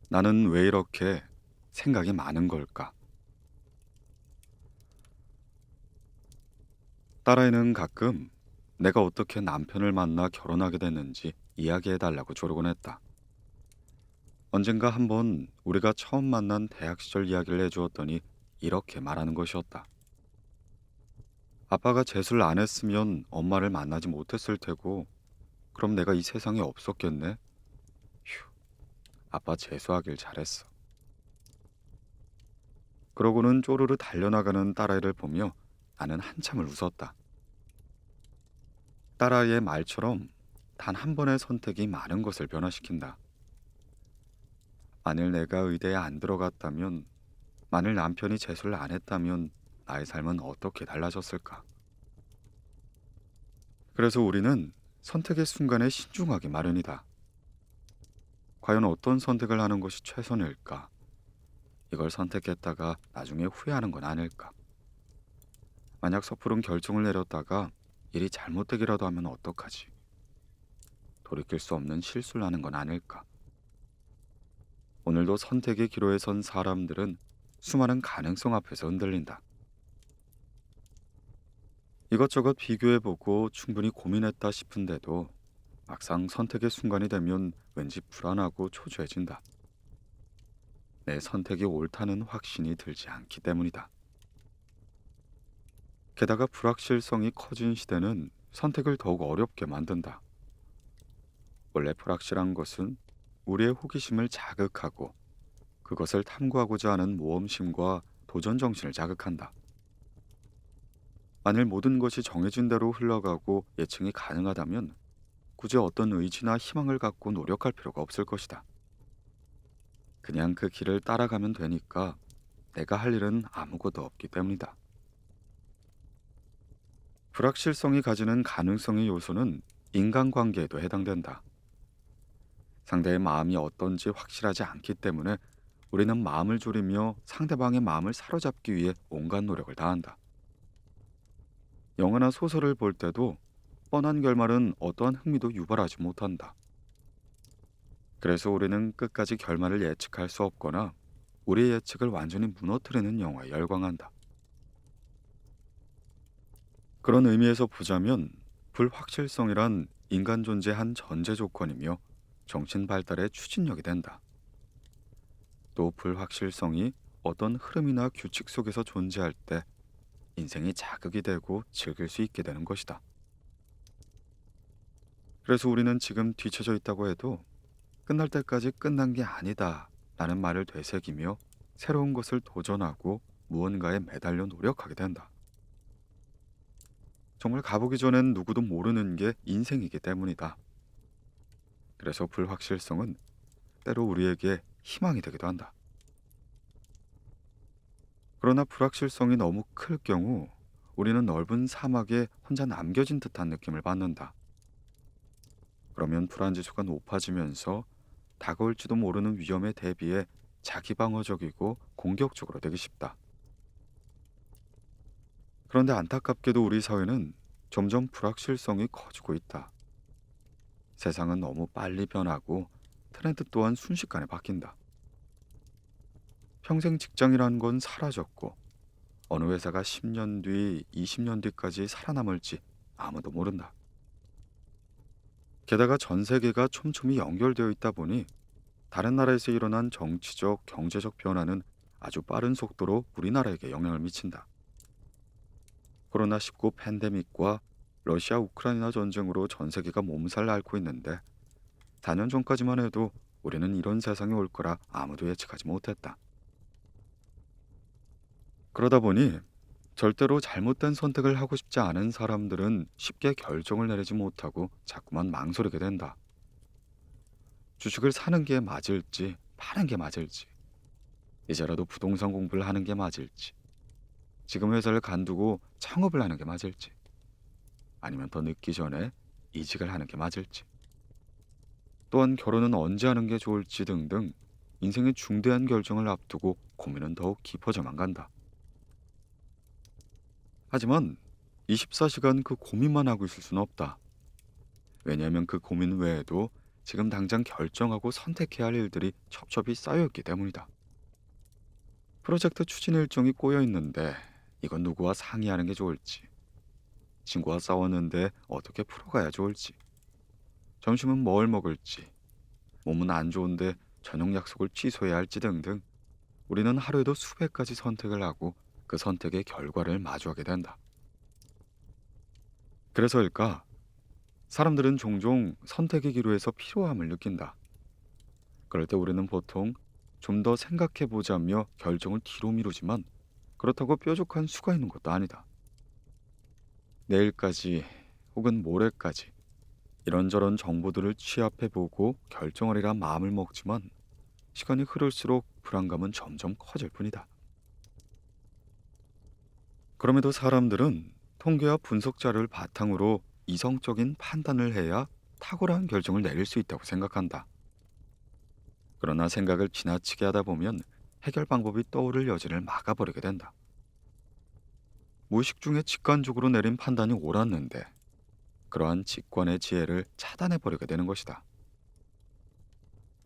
나는 왜 이렇게 생각이 많은 걸까? 딸아이는 가끔 내가 어떻게 남편을 만나 결혼하게 됐는지 이야기해달라고 조르곤 했다. 언젠가 한번 우리가 처음 만난 대학 시절 이야기를 해주었더니 이렇게 말하는 것이었다. 아빠가 재수를 안 했으면 엄마를 만나지 못했을 테고, 그럼 내가 이 세상에 없었겠네? 휴, 아빠 재수하길 잘했어. 그러고는 쪼르르 달려나가는 딸아이를 보며 나는 한참을 웃었다. 딸아이의 말처럼 단 한 번의 선택이 많은 것을 변화시킨다. 만일 내가 의대에 안 들어갔다면, 만일 남편이 재수를 안 했다면 나의 삶은 어떻게 달라졌을까? 그래서 우리는 선택의 순간에 신중하기 마련이다. 과연 어떤 선택을 하는 것이 최선일까? 이걸 선택했다가 나중에 후회하는 건 아닐까? 만약 섣부른 결정을 내렸다가 일이 잘못되기라도 하면 어떡하지? 돌이킬 수 없는 실수를 하는 건 아닐까? 오늘도 선택의 기로에 선 사람들은 수많은 가능성 앞에서 흔들린다. 이것저것 비교해보고 충분히 고민했다 싶은데도 막상 선택의 순간이 되면 왠지 불안하고 초조해진다. 내 선택이 옳다는 확신이 들지 않기 때문이다. 게다가 불확실성이 커진 시대는 선택을 더욱 어렵게 만든다. 원래 불확실한 것은 우리의 호기심을 자극하고 그것을 탐구하고자 하는 모험심과 도전 정신을 자극한다. 만일 모든 것이 정해진 대로 흘러가고 예측이 가능하다면 굳이 어떤 의지나 희망을 갖고 노력할 필요가 없을 것이다. 그냥 그 길을 따라가면 되니까 내가 할 일은 아무것도 없기 때문이다. 불확실성이 가지는 가능성의 요소는 인간관계에도 해당된다. 상대의 마음이 어떤지 확실하지 않기 때문에 우리는 마음을 졸이며 상대방의 마음을 사로잡기 위해 온갖 노력을 다한다. 영화나 소설을 볼 때도 뻔한 결말은 어떠한 흥미도 유발하지 못한다. 그래서 우리는 끝까지 결말을 예측할 수 없거나 우리의 예측을 완전히 무너뜨리는 영화에 열광한다. 그런 의미에서 보자면 불확실성이란 인간 존재의 한 전제 조건이며 정신 발달의 추진력이 된다. 또 불확실성이 어떤 흐름이나 규칙 속에서 존재할 때 인생이 자극이 되고 즐길 수 있게 되는 것이다. 그래서 우리는 지금 뒤처져 있다고 해도 끝날 때까지 끝난 게 아니다 라는 말을 되새기며 새로운 것을 도전하고 무언가에 매달려 노력하게 된다. 정말 가보기 전엔 누구도 모르는 게 인생이기 때문이다. 그래서 불확실성은 때로 우리에게 희망이 되기도 한다. 그러나 불확실성이 너무 클 경우 우리는 넓은 사막에 혼자 남겨진 듯한 느낌을 받는다. 그러면 불안 지수가 높아지면서 다가올지도 모르는 위험에 대비해 자기 방어적이고 공격적으로 되기 쉽다. 그런데 안타깝게도 우리 사회는 점점 불확실성이 커지고 있다. 세상은 너무 빨리 변하고 트렌드 또한 순식간에 바뀐다. 평생 직장이라는 건 사라졌고 어느 회사가 10년 뒤, 20년 뒤까지 살아남을지 아무도 모른다. 게다가 전 세계가 촘촘히 연결되어 있다 보니 다른 나라에서 일어난 정치적, 경제적 변화는 아주 빠른 속도로 우리나라에게 영향을 미친다. 코로나19 팬데믹과 러시아 우크라이나 전쟁으로 전 세계가 몸살 앓고 있는데 4년 전까지만 해도 우리는 이런 세상이 올 거라 아무도 예측하지 못했다. 그러다 보니 절대로 잘못된 선택을 하고 싶지 않은 사람들은 쉽게 결정을 내리지 못하고 자꾸만 망설이게 된다. 주식을 사는 게 맞을지, 파는 게 맞을지, 이제라도 부동산 공부를 하는 게 맞을지, 지금 회사를 간두고 창업을 하는 게 맞을지, 아니면 더 늦기 전에 이직을 하는 게 맞을지, 또한 결혼은 언제 하는 게 좋을지 등등 인생의 중대한 결정을 앞두고 고민은 더욱 깊어져만 간다. 하지만 24시간 그 고민만 하고 있을 수는 없다. 왜냐하면 그 고민 외에도 지금 당장 결정하고 선택해야 할 일들이 첩첩이 쌓여있기 때문이다. 프로젝트 추진 일정이 꼬여 있는데 이건 누구와 상의하는 게 좋을지, 친구와 싸웠는데 어떻게 풀어가야 좋을지, 점심은 뭘 먹을지, 몸은 안 좋은데 저녁 약속을 취소해야 할지 등등 우리는 하루에도 수백 가지 선택을 하고 그 선택의 결과를 마주하게 된다. 그래서일까? 사람들은 종종 선택의 기로에서 피로함을 느낀다. 그럴 때 우리는 보통 좀 더 생각해 보자며 결정을 뒤로 미루지만 그렇다고 뾰족한 수가 있는 것도 아니다. 내일까지 혹은 모레까지 이런저런 정보들을 취합해 보고 결정하리라 마음을 먹지만 시간이 흐를수록 불안감은 점점 커질 뿐이다. 그럼에도 사람들은 통계와 분석 자료를 바탕으로 이성적인 판단을 해야 탁월한 결정을 내릴 수 있다고 생각한다. 그러나 생각을 지나치게 하다 보면 해결 방법이 떠오를 여지를 막아버리게 된다. 무의식 중에 직관적으로 내린 판단이 옳았는데 그러한 직관의 지혜를 차단해버리게 되는 것이다.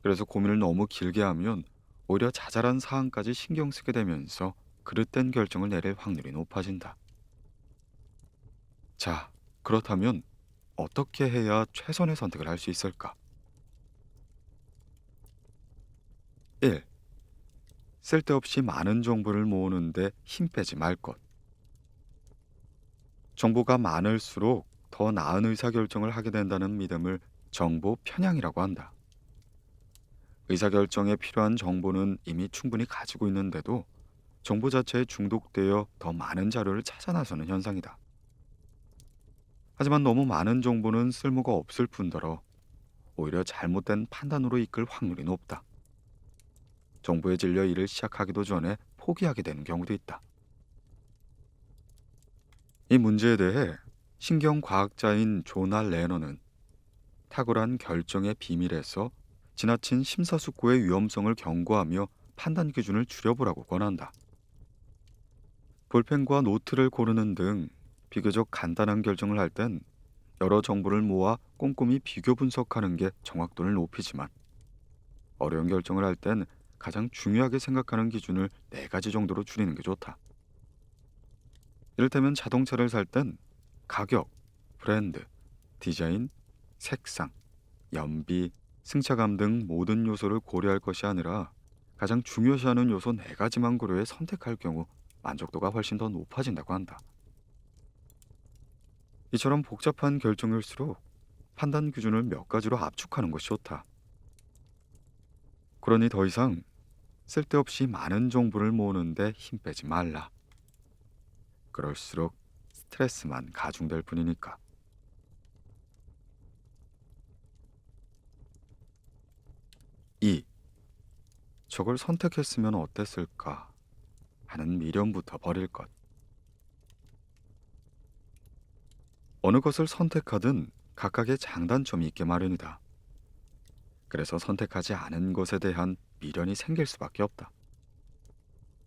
그래서 고민을 너무 길게 하면 오히려 자잘한 사항까지 신경 쓰게 되면서 그릇된 결정을 내릴 확률이 높아진다. 자, 그렇다면 어떻게 해야 최선의 선택을 할 수 있을까? 1. 쓸데없이 많은 정보를 모으는데 힘 빼지 말 것. 정보가 많을수록 더 나은 의사결정을 하게 된다는 믿음을 정보 편향이라고 한다. 의사결정에 필요한 정보는 이미 충분히 가지고 있는데도 정보 자체에 중독되어 더 많은 자료를 찾아 나서는 현상이다. 하지만 너무 많은 정보는 쓸모가 없을 뿐더러 오히려 잘못된 판단으로 이끌 확률이 높다. 정보에 질려 일을 시작하기도 전에 포기하게 되는 경우도 있다. 이 문제에 대해 신경과학자인 조나 레너는 탁월한 결정의 비밀에서 지나친 심사숙고의 위험성을 경고하며 판단 기준을 줄여보라고 권한다. 볼펜과 노트를 고르는 등 비교적 간단한 결정을 할 땐 여러 정보를 모아 꼼꼼히 비교 분석하는 게 정확도를 높이지만 어려운 결정을 할 땐 가장 중요하게 생각하는 기준을 4가지 정도로 줄이는 게 좋다. 이를테면 자동차를 살 땐 가격, 브랜드, 디자인, 색상, 연비, 승차감 등 모든 요소를 고려할 것이 아니라 가장 중요시하는 요소 4가지만 고려해 선택할 경우 만족도가 훨씬 더 높아진다고 한다. 이처럼 복잡한 결정일수록 판단 기준을 몇 가지로 압축하는 것이 좋다. 그러니 더 이상 쓸데없이 많은 정보를 모으는데 힘 빼지 말라. 그럴수록 스트레스만 가중될 뿐이니까. 2. 저걸 선택했으면 어땠을까 하는 미련부터 버릴 것. 어느 것을 선택하든 각각의 장단점이 있게 마련이다. 그래서 선택하지 않은 것에 대한 미련이 생길 수밖에 없다.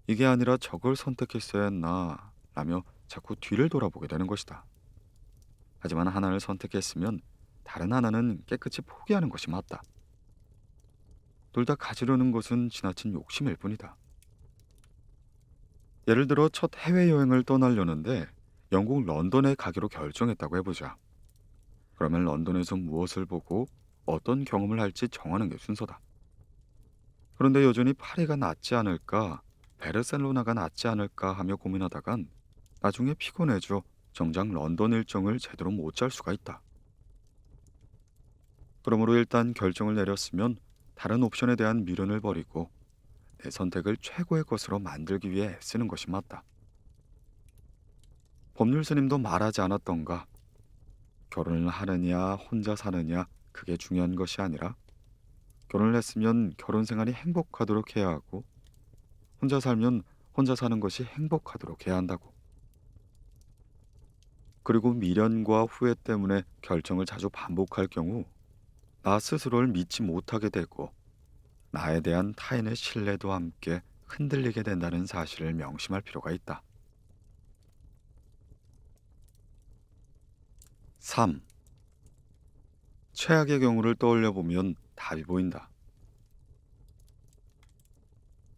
이게 아니라 저걸 선택했어야 했나 라며 자꾸 뒤를 돌아보게 되는 것이다. 하지만 하나를 선택했으면 다른 하나는 깨끗이 포기하는 것이 맞다. 둘 다 가지려는 것은 지나친 욕심일 뿐이다. 예를 들어 첫 해외여행을 떠나려는데 영국 런던에 가기로 결정했다고 해보자. 그러면 런던에서 무엇을 보고 어떤 경험을 할지 정하는 게 순서다. 그런데 여전히 파리가 낫지 않을까, 베르셀로나가 낫지 않을까 하며 고민하다간 나중에 피곤해져 정작 런던 일정을 제대로 못 짤 수가 있다. 그러므로 일단 결정을 내렸으면 다른 옵션에 대한 미련을 버리고 내 선택을 최고의 것으로 만들기 위해 애쓰는 것이 맞다. 법률 스님도 말하지 않았던가? 결혼을 하느냐 혼자 사느냐 그게 중요한 것이 아니라 결혼을 했으면 결혼 생활이 행복하도록 해야 하고 혼자 살면 혼자 사는 것이 행복하도록 해야 한다고. 그리고 미련과 후회 때문에 결정을 자주 반복할 경우 나 스스로를 믿지 못하게 되고 나에 대한 타인의 신뢰도 함께 흔들리게 된다는 사실을 명심할 필요가 있다. 3. 최악의 경우를 떠올려 보면 답이 보인다.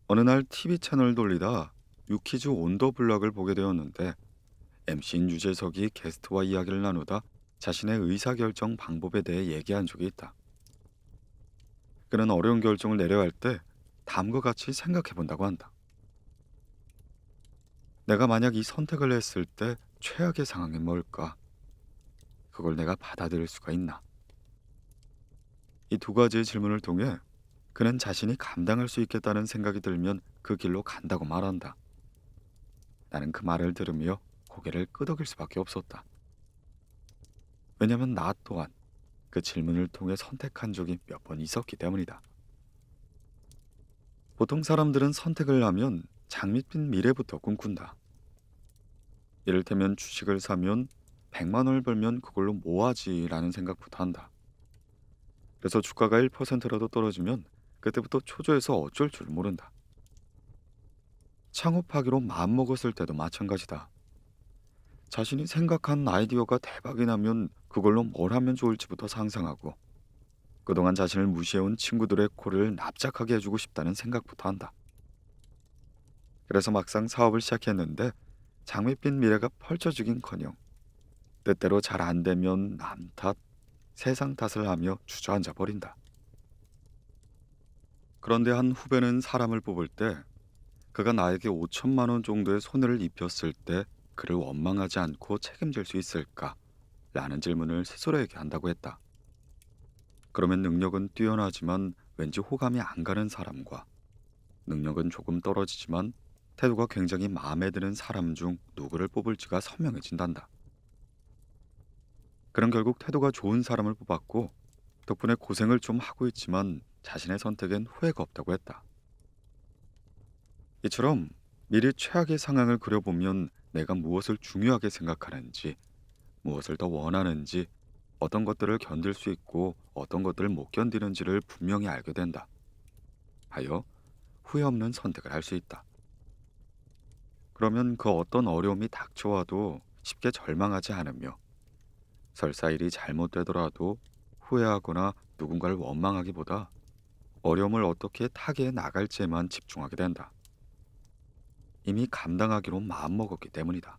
어느 날 TV 채널 돌리다 유퀴즈 온 더 블락을 보게 되었는데 MC인 유재석이 게스트와 이야기를 나누다 자신의 의사결정 방법에 대해 얘기한 적이 있다. 그는 어려운 결정을 내려야 할 때 다음과 같이 생각해 본다고 한다. 내가 만약 이 선택을 했을 때 최악의 상황이 뭘까? 그걸 내가 받아들일 수가 있나? 이 두 가지의 질문을 통해 그는 자신이 감당할 수 있겠다는 생각이 들면 그 길로 간다고 말한다. 나는 그 말을 들으며 고개를 끄덕일 수밖에 없었다. 왜냐면 나 또한 그 질문을 통해 선택한 적이 몇 번 있었기 때문이다. 보통 사람들은 선택을 하면 장밋빛 미래부터 꿈꾼다. 이를테면 주식을 사면 100만 원을 벌면 그걸로 뭐 하지라는 생각부터 한다. 그래서 주가가 1%라도 떨어지면 그때부터 초조해서 어쩔 줄 모른다. 창업하기로 마음먹었을 때도 마찬가지다. 자신이 생각한 아이디어가 대박이 나면 그걸로 뭘 하면 좋을지부터 상상하고 그동안 자신을 무시해온 친구들의 코를 납작하게 해주고 싶다는 생각부터 한다. 그래서 막상 사업을 시작했는데 장밋빛 미래가 펼쳐지긴커녕 뜻대로 잘 안 되면 남 탓, 세상 탓을 하며 주저앉아 버린다. 그런데 한 후배는 사람을 뽑을 때 그가 나에게 5천만 원 정도의 손해를 입혔을 때 그를 원망하지 않고 책임질 수 있을까? 라는 질문을 스스로에게 한다고 했다. 그러면 능력은 뛰어나지만 왠지 호감이 안 가는 사람과 능력은 조금 떨어지지만 태도가 굉장히 마음에 드는 사람 중 누구를 뽑을지가 선명해진단다. 그는 결국 태도가 좋은 사람을 뽑았고 덕분에 고생을 좀 하고 있지만 자신의 선택엔 후회가 없다고 했다. 이처럼 미리 최악의 상황을 그려보면 내가 무엇을 중요하게 생각하는지, 무엇을 더 원하는지, 어떤 것들을 견딜 수 있고 어떤 것들을 못 견디는지를 분명히 알게 된다. 하여 후회 없는 선택을 할 수 있다. 그러면 그 어떤 어려움이 닥쳐와도 쉽게 절망하지 않으며 설사 일이 잘못되더라도 후회하거나 누군가를 원망하기보다 어려움을 어떻게 타개해 나갈지에만 집중하게 된다. 이미 감당하기로 마음먹었기 때문이다.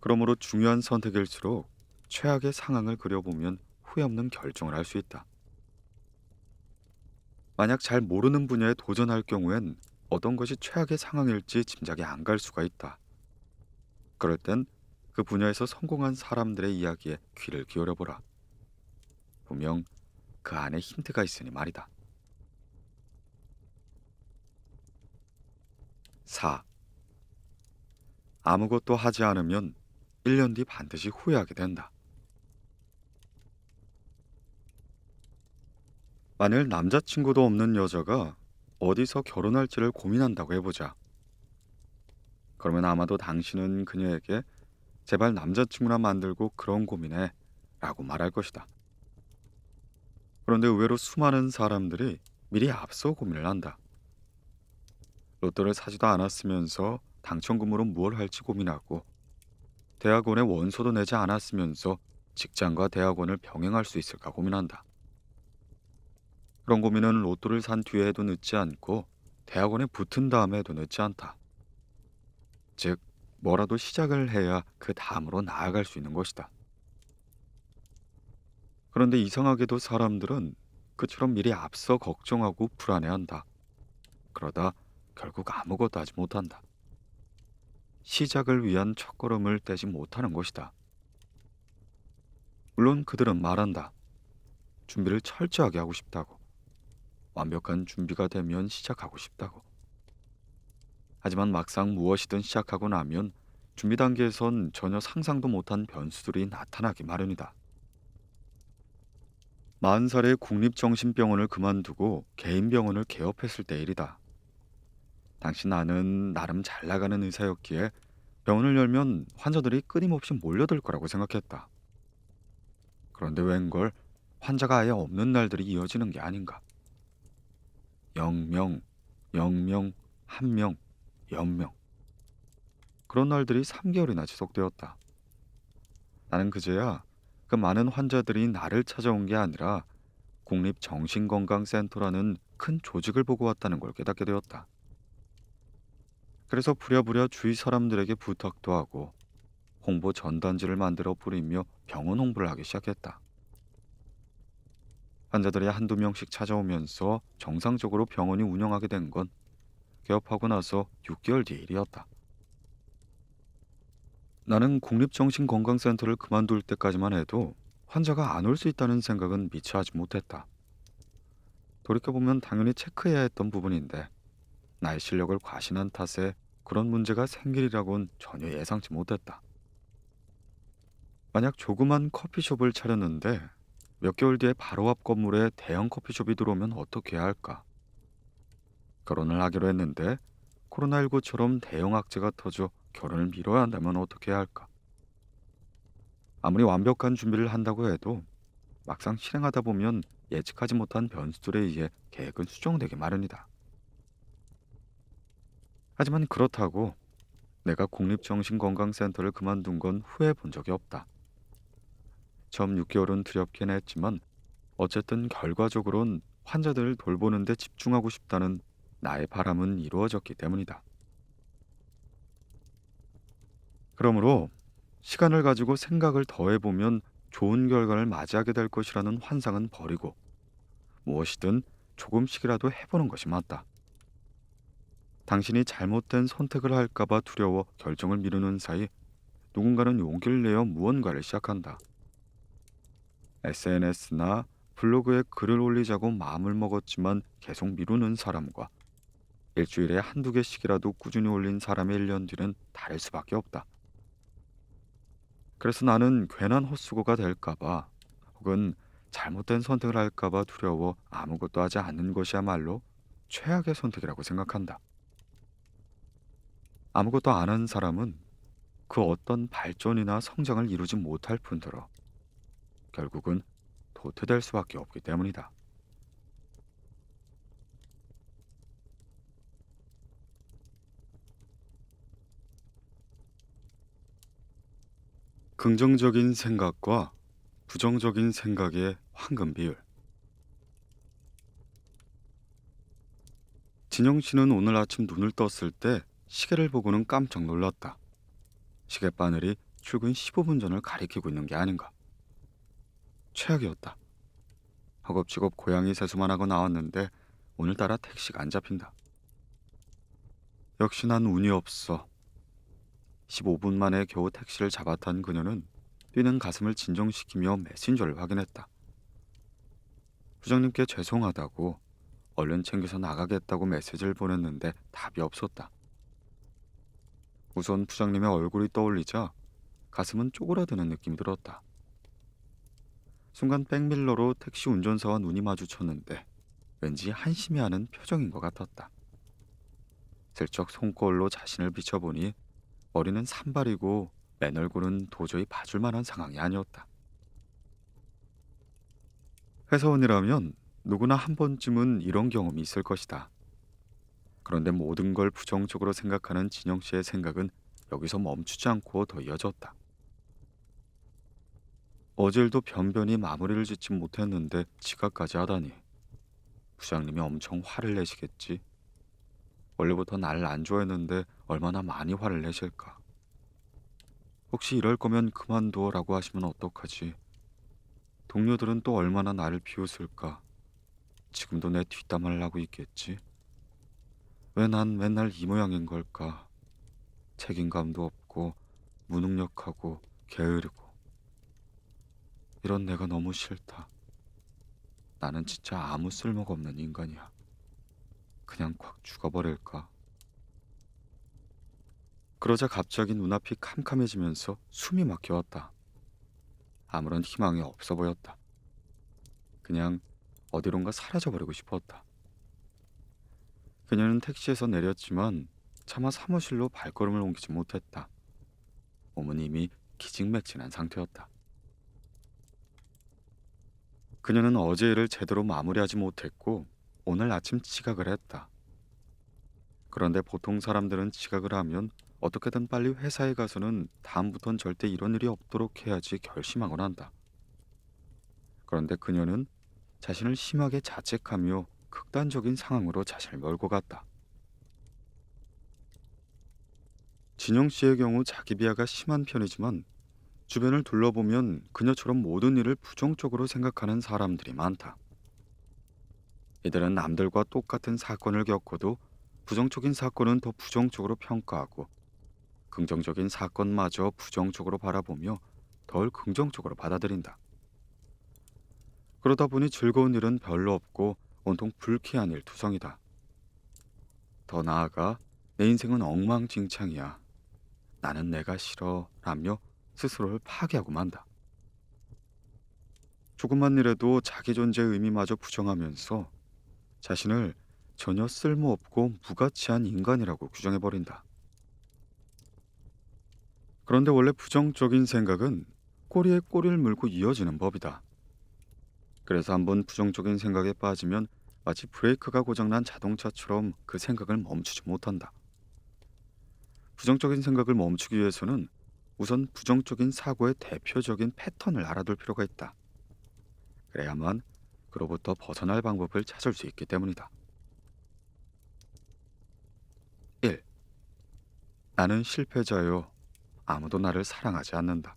그러므로 중요한 선택일수록 최악의 상황을 그려보면 후회 없는 결정을 할 수 있다. 만약 잘 모르는 분야에 도전할 경우엔 어떤 것이 최악의 상황일지 짐작이 안 갈 수가 있다. 그럴 땐 그 분야에서 성공한 사람들의 이야기에 귀를 기울여보라. 분명 그 안에 힌트가 있으니 말이다. 4. 아무것도 하지 않으면 1년 뒤 반드시 후회하게 된다. 만일 남자친구도 없는 여자가 어디서 결혼할지를 고민한다고 해보자. 그러면 아마도 당신은 그녀에게 제발 남자친구나 만들고 그런 고민해 라고 말할 것이다. 그런데 의외로 수많은 사람들이 미리 앞서 고민을 한다. 로또를 사지도 않았으면서 당첨금으로 무엇 할지 고민하고 대학원에 원서도 내지 않았으면서 직장과 대학원을 병행할 수 있을까 고민한다. 그런 고민은 로또를 산 뒤에 해도 늦지 않고 대학원에 붙은 다음에 해도 늦지 않다. 즉 뭐라도 시작을 해야 그 다음으로 나아갈 수 있는 것이다. 그런데 이상하게도 사람들은 그처럼 미리 앞서 걱정하고 불안해한다. 그러다 결국 아무것도 하지 못한다. 시작을 위한 첫걸음을 떼지 못하는 것이다. 물론 그들은 말한다. 준비를 철저하게 하고 싶다고. 완벽한 준비가 되면 시작하고 싶다고. 하지만 막상 무엇이든 시작하고 나면 준비 단계에선 전혀 상상도 못한 변수들이 나타나기 마련이다. 40살에 국립정신병원을 그만두고 개인 병원을 개업했을 때 일이다. 당시 나는 나름 잘 나가는 의사였기에 병원을 열면 환자들이 끊임없이 몰려들 거라고 생각했다. 그런데 웬걸 환자가 아예 없는 날들이 이어지는 게 아닌가. 0명, 0명, 1명, 0명. 그런 날들이 3개월이나 지속되었다. 나는 그제야 그 많은 환자들이 나를 찾아온 게 아니라 국립정신건강센터라는 큰 조직을 보고 왔다는 걸 깨닫게 되었다. 그래서 부랴부랴 주위 사람들에게 부탁도 하고 홍보 전단지를 만들어 뿌리며 병원 홍보를 하기 시작했다. 환자들이 한두 명씩 찾아오면서 정상적으로 병원이 운영하게 된 건 개업하고 나서 6개월 뒤의 일이었다. 나는 국립정신건강센터를 그만둘 때까지만 해도 환자가 안 올 수 있다는 생각은 미처 하지 못했다. 돌이켜보면 당연히 체크해야 했던 부분인데 나의 실력을 과신한 탓에 그런 문제가 생길이라고는 전혀 예상치 못했다. 만약 조그만 커피숍을 차렸는데 몇 개월 뒤에 바로 앞 건물에 대형 커피숍이 들어오면 어떻게 해야 할까? 결혼을 하기로 했는데 코로나19처럼 대형 악재가 터져 결혼을 미뤄야 한다면 어떻게 해야 할까? 아무리 완벽한 준비를 한다고 해도 막상 실행하다 보면 예측하지 못한 변수들에 의해 계획은 수정되기 마련이다. 하지만 그렇다고 내가 국립정신건강센터를 그만둔 건 후회해 본 적이 없다. 처음 6개월은 두렵긴 했지만 어쨌든 결과적으론 환자들을 돌보는 데 집중하고 싶다는 나의 바람은 이루어졌기 때문이다. 그러므로 시간을 가지고 생각을 더해보면 좋은 결과를 맞이하게 될 것이라는 환상은 버리고 무엇이든 조금씩이라도 해보는 것이 맞다. 당신이 잘못된 선택을 할까봐 두려워 결정을 미루는 사이 누군가는 용기를 내어 무언가를 시작한다. SNS나 블로그에 글을 올리자고 마음을 먹었지만 계속 미루는 사람과 일주일에 한두 개씩이라도 꾸준히 올린 사람의 1년 뒤는 다를 수밖에 없다. 그래서 나는 괜한 헛수고가 될까봐 혹은 잘못된 선택을 할까봐 두려워 아무것도 하지 않는 것이야말로 최악의 선택이라고 생각한다. 아무것도 안 한 사람은 그 어떤 발전이나 성장을 이루지 못할 뿐더러 결국은 도태될 수밖에 없기 때문이다. 긍정적인 생각과 부정적인 생각의 황금 비율. 진영 씨는 오늘 아침 눈을 떴을 때 시계를 보고는 깜짝 놀랐다. 시계 바늘이 출근 15분 전을 가리키고 있는 게 아닌가. 최악이었다. 허겁지겁 고양이 세수만 하고 나왔는데 오늘따라 택시가 안 잡힌다. 역시 난 운이 없어. 15분 만에 겨우 택시를 잡아탄 그녀는 뛰는 가슴을 진정시키며 메신저를 확인했다. 부장님께 죄송하다고 얼른 챙겨서 나가겠다고 메시지를 보냈는데 답이 없었다. 우선 부장님의 얼굴이 떠올리자 가슴은 쪼그라드는 느낌이 들었다. 순간 백밀러로 택시 운전사와 눈이 마주쳤는데 왠지 한심해하는 표정인 것 같았다. 슬쩍 손거울로 자신을 비춰보니 머리는 산발이고 맨 얼굴은 도저히 봐줄 만한 상황이 아니었다. 회사원이라면 누구나 한 번쯤은 이런 경험이 있을 것이다. 그런데 모든 걸 부정적으로 생각하는 진영 씨의 생각은 여기서 멈추지 않고 더 이어졌다. 어제 일도 변변히 마무리를 짓지 못했는데 지각까지 하다니. 부장님이 엄청 화를 내시겠지. 원래부터 나를 안 좋아했는데 얼마나 많이 화를 내실까. 혹시 이럴 거면 그만둬라고 하시면 어떡하지. 동료들은 또 얼마나 나를 비웃을까. 지금도 내 뒷담화를 하고 있겠지. 왜 난 맨날 이 모양인 걸까. 책임감도 없고 무능력하고 게으르고. 이런 내가 너무 싫다. 나는 진짜 아무 쓸모가 없는 인간이야. 그냥 콱 죽어버릴까. 그러자 갑자기 눈앞이 캄캄해지면서 숨이 막혀왔다. 아무런 희망이 없어 보였다. 그냥 어디론가 사라져버리고 싶었다. 그녀는 택시에서 내렸지만 차마 사무실로 발걸음을 옮기지 못했다. 몸은 이미 기진맥진한 상태였다. 그녀는 어제 일을 제대로 마무리하지 못했고 오늘 아침 지각을 했다. 그런데 보통 사람들은 지각을 하면 어떻게든 빨리 회사에 가서는 다음부턴 절대 이런 일이 없도록 해야지 결심하곤 한다. 그런데 그녀는 자신을 심하게 자책하며 극단적인 상황으로 자신을 몰고 갔다. 진영 씨의 경우 자기 비하가 심한 편이지만 주변을 둘러보면 그녀처럼 모든 일을 부정적으로 생각하는 사람들이 많다. 이들은 남들과 똑같은 사건을 겪어도 부정적인 사건은 더 부정적으로 평가하고 긍정적인 사건마저 부정적으로 바라보며 덜 긍정적으로 받아들인다. 그러다 보니 즐거운 일은 별로 없고 온통 불쾌한 일투성이다. 더 나아가 내 인생은 엉망진창이야. 나는 내가 싫어 라며 스스로를 파괴하고 만다. 조금만 일에도 자기 존재의 의미마저 부정하면서 자신을 전혀 쓸모없고 무가치한 인간이라고 규정해버린다. 그런데 원래 부정적인 생각은 꼬리에 꼬리를 물고 이어지는 법이다. 그래서 한번 부정적인 생각에 빠지면 마치 브레이크가 고장난 자동차처럼 그 생각을 멈추지 못한다. 부정적인 생각을 멈추기 위해서는 우선 부정적인 사고의 대표적인 패턴을 알아둘 필요가 있다. 그래야만 그로부터 벗어날 방법을 찾을 수 있기 때문이다. 1. 나는 실패자요. 아무도 나를 사랑하지 않는다.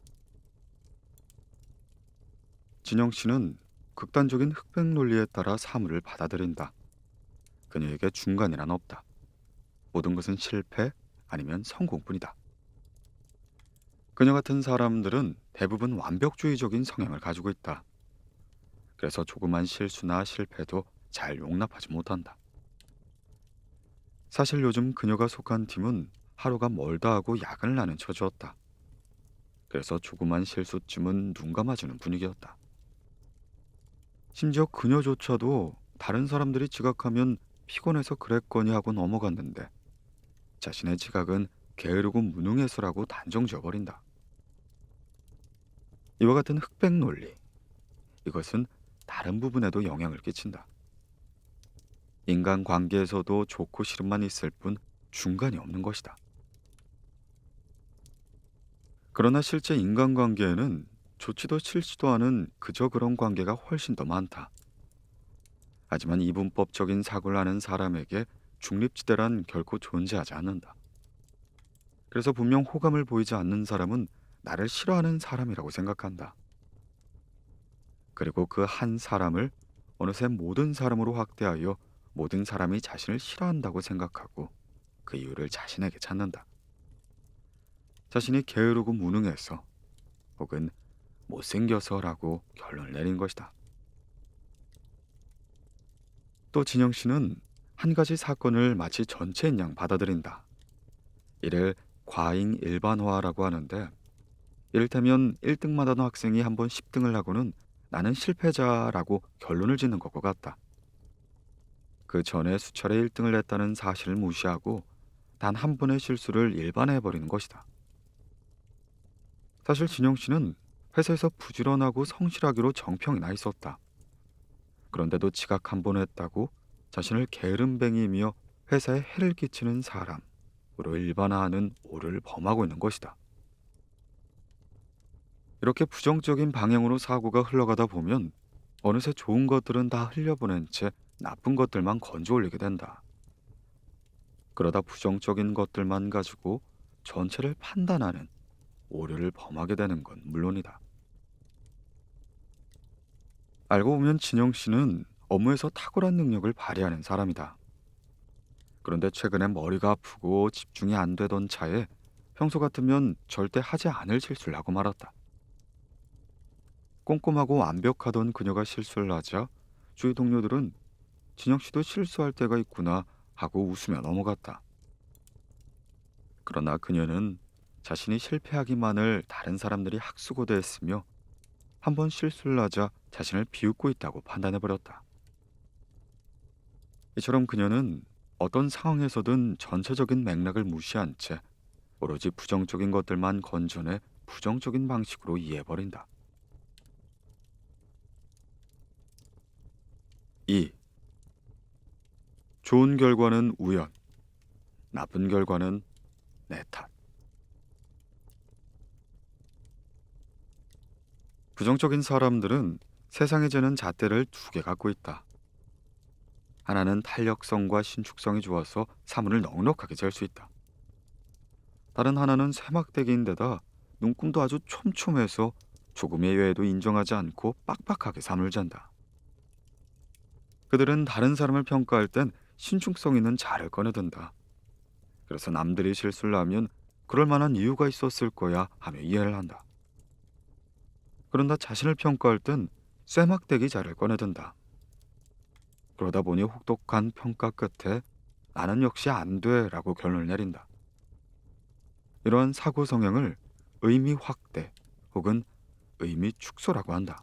진영 씨는 극단적인 흑백 논리에 따라 사물을 받아들인다. 그녀에게 중간이란 없다. 모든 것은 실패 아니면 성공뿐이다. 그녀 같은 사람들은 대부분 완벽주의적인 성향을 가지고 있다. 그래서 조그만 실수나 실패도 잘 용납하지 못한다. 사실 요즘 그녀가 속한 팀은 하루가 멀다 하고 야근을 하는 처지였다. 그래서 조그만 실수쯤은 눈 감아주는 분위기였다. 심지어 그녀조차도 다른 사람들이 지각하면 피곤해서 그랬거니 하고 넘어갔는데 자신의 지각은 게으르고 무능해서라고 단정 지어버린다. 이와 같은 흑백 논리, 이것은 다른 부분에도 영향을 끼친다. 인간 관계에서도 좋고 싫음만 있을 뿐 중간이 없는 것이다. 그러나 실제 인간관계에는 좋지도 싫지도 않은 그저 그런 관계가 훨씬 더 많다. 하지만 이분법적인 사고를 하는 사람에게 중립지대란 결코 존재하지 않는다. 그래서 분명 호감을 보이지 않는 사람은 나를 싫어하는 사람이라고 생각한다. 그리고 그 한 사람을 어느새 모든 사람으로 확대하여 모든 사람이 자신을 싫어한다고 생각하고 그 이유를 자신에게 찾는다. 자신이 게으르고 무능해서 혹은 못생겨서라고 결론을 내린 것이다. 또 진영 씨는 한 가지 사건을 마치 전체인 양 받아들인다. 이를 과잉 일반화라고 하는데, 이를테면 1등만 하던 학생이 한번 10등을 하고는 나는 실패자라고 결론을 짓는 것과 같다. 그 전에 수차례 1등을 했다는 사실을 무시하고 단 한 번의 실수를 일반화해버리는 것이다. 사실 진영 씨는 회사에서 부지런하고 성실하기로 정평이 나 있었다. 그런데도 지각 한 번 했다고 자신을 게으름뱅이이며 회사에 해를 끼치는 사람으로 일반화하는 오류를 범하고 있는 것이다. 이렇게 부정적인 방향으로 사고가 흘러가다 보면 어느새 좋은 것들은 다 흘려보낸 채 나쁜 것들만 건져 올리게 된다. 그러다 부정적인 것들만 가지고 전체를 판단하는 오류를 범하게 되는 건 물론이다. 알고 보면 진영 씨는 업무에서 탁월한 능력을 발휘하는 사람이다. 그런데 최근에 머리가 아프고 집중이 안 되던 차에 평소 같으면 절대 하지 않을 실수를 하고 말았다. 꼼꼼하고 완벽하던 그녀가 실수를 하자 주위 동료들은 진영 씨도 실수할 때가 있구나 하고 웃으며 넘어갔다. 그러나 그녀는 자신이 실패하기만을 다른 사람들이 학수고대했으며 한번 실수를 하자 자신을 비웃고 있다고 판단해버렸다. 이처럼 그녀는 어떤 상황에서든 전체적인 맥락을 무시한 채 오로지 부정적인 것들만 건져내 부정적인 방식으로 이해해버린다. 2. 좋은 결과는 우연, 나쁜 결과는 내 탓. 부정적인 사람들은 세상의 죄는 잣대를 두 개 갖고 있다. 하나는 탄력성과 신축성이 좋아서 사물을 넉넉하게 잴 수 있다. 다른 하나는 쇠막대기인데다 눈금도 아주 촘촘해서 조금의 예외도 인정하지 않고 빡빡하게 사물을 잔다. 그들은 다른 사람을 평가할 땐 신중성 있는 자를 꺼내든다. 그래서 남들이 실수를 하면 그럴 만한 이유가 있었을 거야 하며 이해를 한다. 그런다 자신을 평가할 땐 쇠막대기 자를 꺼내든다. 그러다 보니 혹독한 평가 끝에 나는 역시 안 돼라고 결론을 내린다. 이러한 사고 성향을 의미 확대 혹은 의미 축소라고 한다.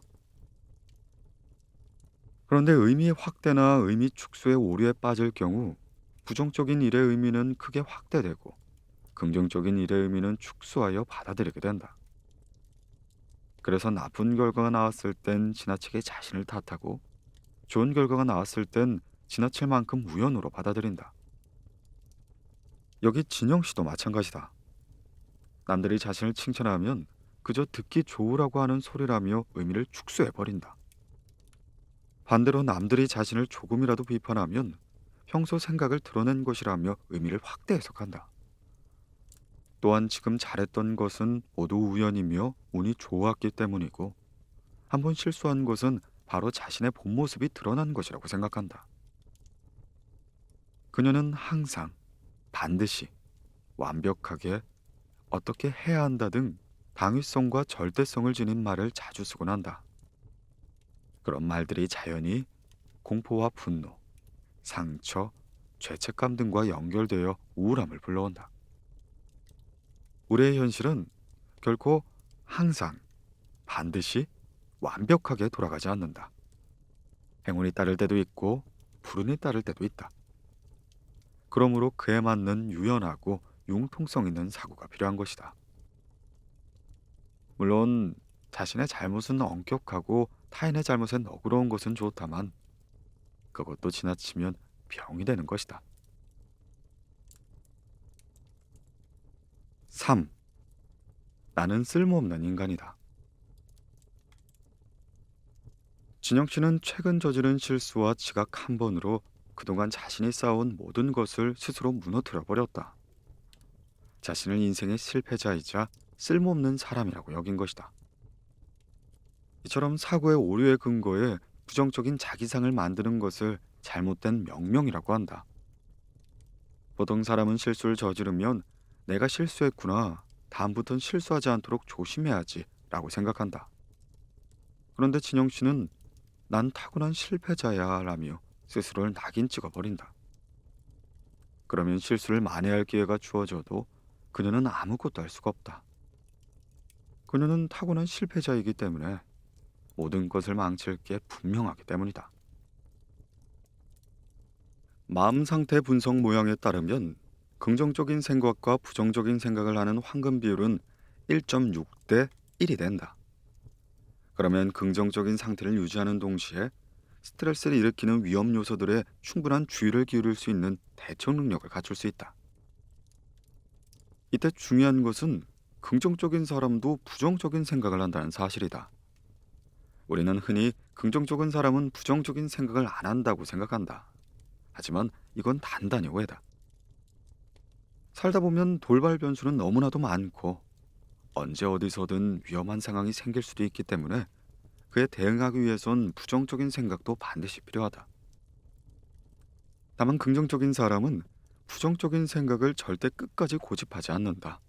그런데 의미 확대나 의미 축소의 오류에 빠질 경우 부정적인 일의 의미는 크게 확대되고 긍정적인 일의 의미는 축소하여 받아들이게 된다. 그래서 나쁜 결과가 나왔을 땐 지나치게 자신을 탓하고 좋은 결과가 나왔을 땐 지나칠 만큼 우연으로 받아들인다. 여기 진영 씨도 마찬가지다. 남들이 자신을 칭찬하면 그저 듣기 좋으라고 하는 소리라며 의미를 축소해버린다. 반대로 남들이 자신을 조금이라도 비판하면 평소 생각을 드러낸 것이라며 의미를 확대 해석한다. 또한 지금 잘했던 것은 모두 우연이며 운이 좋았기 때문이고 한번 실수한 것은 바로 자신의 본 모습이 드러난 것이라고 생각한다. 그녀는 항상 반드시 완벽하게 어떻게 해야 한다 등 당위성과 절대성을 지닌 말을 자주 쓰곤 한다. 그런 말들이 자연히 공포와 분노, 상처, 죄책감 등과 연결되어 우울함을 불러온다. 우리의 현실은 결코 항상 반드시 완벽하게 돌아가지 않는다. 행운이 따를 때도 있고 불운이 따를 때도 있다. 그러므로 그에 맞는 유연하고 융통성 있는 사고가 필요한 것이다. 물론 자신의 잘못은 엄격하고 타인의 잘못엔 너그러운 것은 좋다만 그것도 지나치면 병이 되는 것이다. 3. 나는 쓸모없는 인간이다. 진영 씨는 최근 저지른 실수와 지각 한 번으로 그동안 자신이 쌓아온 모든 것을 스스로 무너뜨려 버렸다. 자신을 인생의 실패자이자 쓸모없는 사람이라고 여긴 것이다. 이처럼 사고의 오류의 근거에 부정적인 자기상을 만드는 것을 잘못된 명명이라고 한다. 보통 사람은 실수를 저지르면 내가 실수했구나, 다음부턴 실수하지 않도록 조심해야지 라고 생각한다. 그런데 진영 씨는 난 타고난 실패자야 라며 스스로를 낙인 찍어버린다. 그러면 실수를 만회할 기회가 주어져도 그녀는 아무것도 할 수가 없다. 그녀는 타고난 실패자이기 때문에 모든 것을 망칠 게 분명하기 때문이다. 마음 상태 분석 모형에 따르면 긍정적인 생각과 부정적인 생각을 하는 황금 비율은 1.6대 1이 된다. 그러면 긍정적인 상태를 유지하는 동시에 스트레스를 일으키는 위험 요소들에 충분한 주의를 기울일 수 있는 대처 능력을 갖출 수 있다. 이때 중요한 것은 긍정적인 사람도 부정적인 생각을 한다는 사실이다. 우리는 흔히 긍정적인 사람은 부정적인 생각을 안 한다고 생각한다. 하지만 이건 단단히 오해다. 살다 보면 돌발 변수는 너무나도 많고 언제 어디서든 위험한 상황이 생길 수도 있기 때문에 그에 대응하기 위해선 부정적인 생각도 반드시 필요하다. 다만 긍정적인 사람은 부정적인 생각을 절대 끝까지 고집하지 않는다.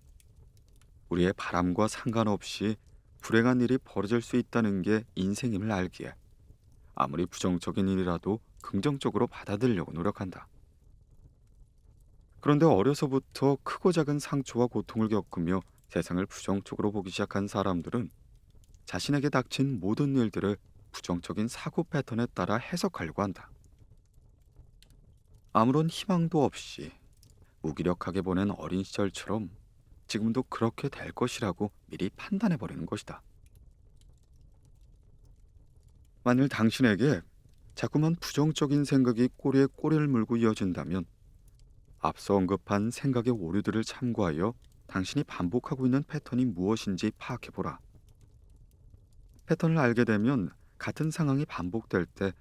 우리의 바람과 상관없이 불행한 일이 벌어질 수 있다는 게 인생임을 알기에 아무리 부정적인 일이라도 긍정적으로 받아들이려고 노력한다. 그런데 어려서부터 크고 작은 상처와 고통을 겪으며 세상을 부정적으로 보기 시작한 사람들은 자신에게 닥친 모든 일들을 부정적인 사고 패턴에 따라 해석하려고 한다. 아무런 희망도 없이 무기력하게 보낸 어린 시절처럼 지금도 그렇게 될 것이라고 미리 판단해버리는 것이다. 만일 당신에게 자꾸만 부정적인 생각이 꼬리에 꼬리를 물고 이어진다면 앞서 언급한 생각의 오류들을 참고하여 당신이 반복하고 있는 패턴이 무엇인지 파악해보라. 패턴을 알게 되면 같은 상황이 반복될 때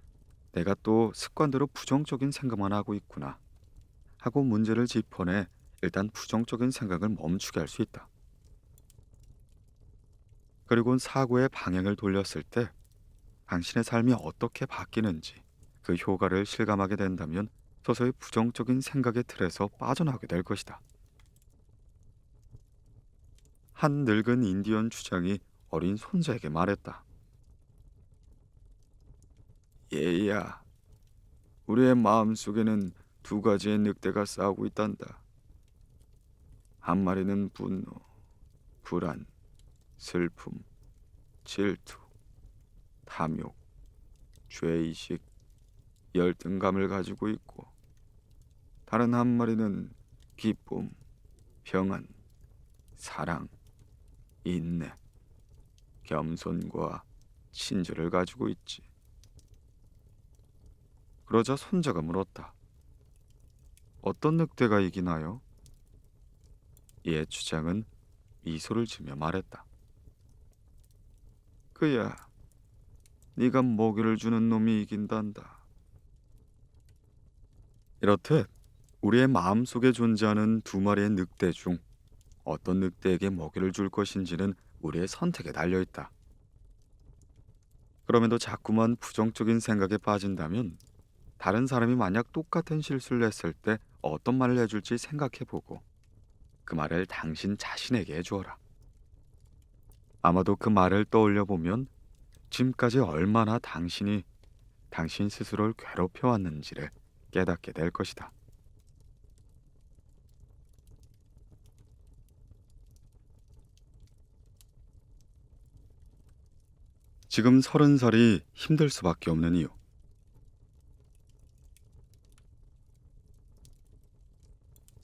내가 또 습관대로 부정적인 생각만 하고 있구나 하고 문제를 짚어내 일단 부정적인 생각을 멈추게 할 수 있다. 그리고 사고의 방향을 돌렸을 때 당신의 삶이 어떻게 바뀌는지 그 효과를 실감하게 된다면 서서히 부정적인 생각의 틀에서 빠져나오게 될 것이다. 한 늙은 인디언 주장이 어린 손자에게 말했다. 얘야, 우리의 마음속에는 두 가지의 늑대가 싸우고 있단다. 한 마리는 분노, 불안, 슬픔, 질투, 탐욕, 죄의식, 열등감을 가지고 있고, 다른 한 마리는 기쁨, 평안, 사랑, 인내, 겸손과 친절을 가지고 있지. 그러자 손자가 물었다. 어떤 늑대가 이기나요? 이에 주장은 미소를 지며 말했다. 그야, 네가 먹이를 주는 놈이 이긴단다. 이렇듯 우리의 마음속에 존재하는 두 마리의 늑대 중 어떤 늑대에게 먹이를 줄 것인지는 우리의 선택에 달려있다. 그럼에도 자꾸만 부정적인 생각에 빠진다면 다른 사람이 만약 똑같은 실수를 했을 때 어떤 말을 해줄지 생각해보고 그 말을 당신 자신에게 해주어라. 아마도 그 말을 떠올려보면 지금까지 얼마나 당신이 당신 스스로를 괴롭혀왔는지를 깨닫게 될 것이다. 지금 30살이 힘들 수밖에 없는 이유.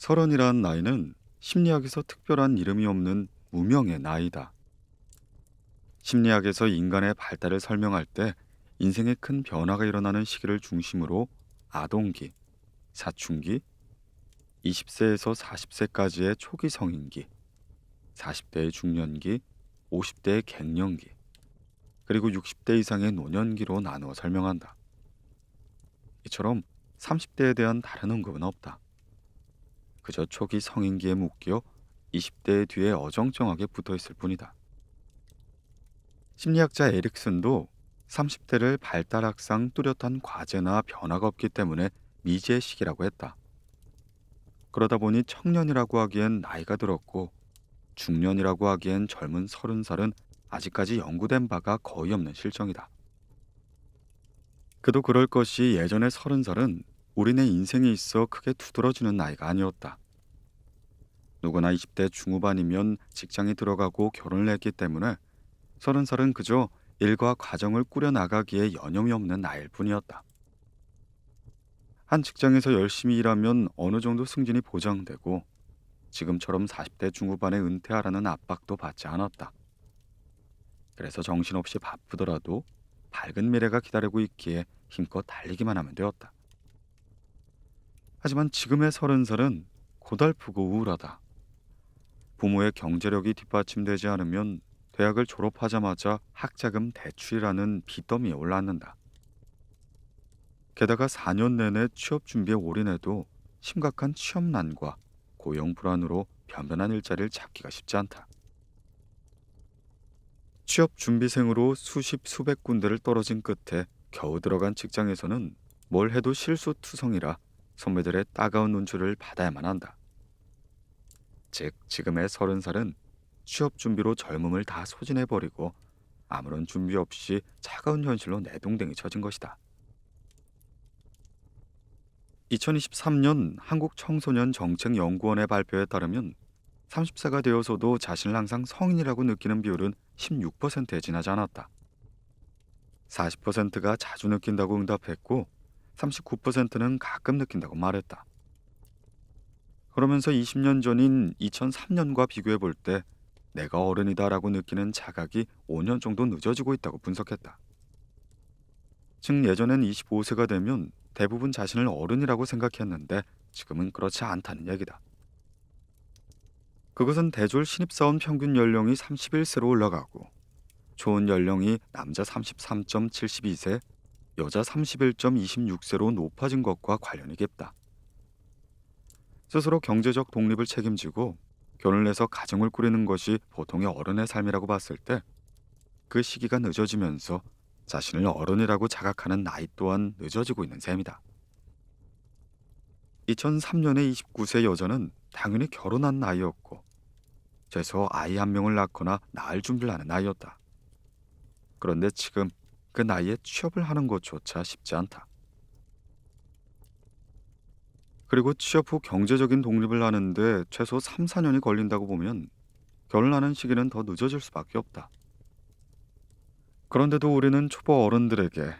서른이라는 나이는 심리학에서 특별한 이름이 없는 무명의 나이다. 심리학에서 인간의 발달을 설명할 때 인생에 큰 변화가 일어나는 시기를 중심으로 아동기, 사춘기, 20세에서 40세까지의 초기 성인기, 40대의 중년기, 50대의 갱년기, 그리고 60대 이상의 노년기로 나누어 설명한다. 이처럼 30대에 대한 다른 언급은 없다. 그저 초기 성인기에 묶여 20대의 뒤에 어정쩡하게 붙어있을 뿐이다. 심리학자 에릭슨도 30대를 발달학상 뚜렷한 과제나 변화가 없기 때문에 미지의 시기라고 했다. 그러다 보니 청년이라고 하기엔 나이가 들었고 중년이라고 하기엔 젊은 30살은 아직까지 연구된 바가 거의 없는 실정이다. 그도 그럴 것이 예전의 30살은 우리네 인생에 있어 크게 두드러지는 나이가 아니었다. 누구나 20대 중후반이면 직장에 들어가고 결혼을 했기 때문에 30살은 그저 일과 가정을 꾸려나가기에 여념이 없는 나이일 뿐이었다. 한 직장에서 열심히 일하면 어느 정도 승진이 보장되고 지금처럼 40대 중후반에 은퇴하라는 압박도 받지 않았다. 그래서 정신없이 바쁘더라도 밝은 미래가 기다리고 있기에 힘껏 달리기만 하면 되었다. 하지만 지금의 30살은 고달프고 우울하다. 부모의 경제력이 뒷받침되지 않으면 대학을 졸업하자마자 학자금 대출이라는 빚더미에 올랐는다. 게다가 4년 내내 취업 준비에 올인해도 심각한 취업난과 고용 불안으로 변변한 일자리를 찾기가 쉽지 않다. 취업 준비생으로 수십 수백 군데를 떨어진 끝에 겨우 들어간 직장에서는 뭘 해도 실수투성이라 선배들의 따가운 눈초리를 받아야만 한다. 즉 지금의 30살은 취업 준비로 젊음을 다 소진해버리고 아무런 준비 없이 차가운 현실로 내동댕이 쳐진 것이다. 2023년 한국청소년정책연구원의 발표에 따르면 30세가 되어서도 자신을 항상 성인이라고 느끼는 비율은 16%에 지나지 않았다. 40%가 자주 느낀다고 응답했고 39%는 가끔 느낀다고 말했다. 그러면서 20년 전인 2003년과 비교해 볼 때 내가 어른이다라고 느끼는 자각이 5년 정도 늦어지고 있다고 분석했다. 즉 예전엔 25세가 되면 대부분 자신을 어른이라고 생각했는데 지금은 그렇지 않다는 얘기다. 그것은 대졸 신입사원 평균 연령이 31세로 올라가고 초혼 연령이 남자 33.72세, 여자 31.26세로 높아진 것과 관련이 깊다. 스스로 경제적 독립을 책임지고 결혼을 해서 가정을 꾸리는 것이 보통의 어른의 삶이라고 봤을 때 그 시기가 늦어지면서 자신을 어른이라고 자각하는 나이 또한 늦어지고 있는 셈이다. 2003년에 29세 여자는 당연히 결혼한 나이였고 최소 아이 한 명을 낳거나 낳을 준비를 하는 나이였다. 그런데 지금 그 나이에 취업을 하는 것조차 쉽지 않다. 그리고 취업 후 경제적인 독립을 하는데 최소 3, 4년이 걸린다고 보면 결혼하는 시기는 더 늦어질 수밖에 없다. 그런데도 우리는 초보 어른들에게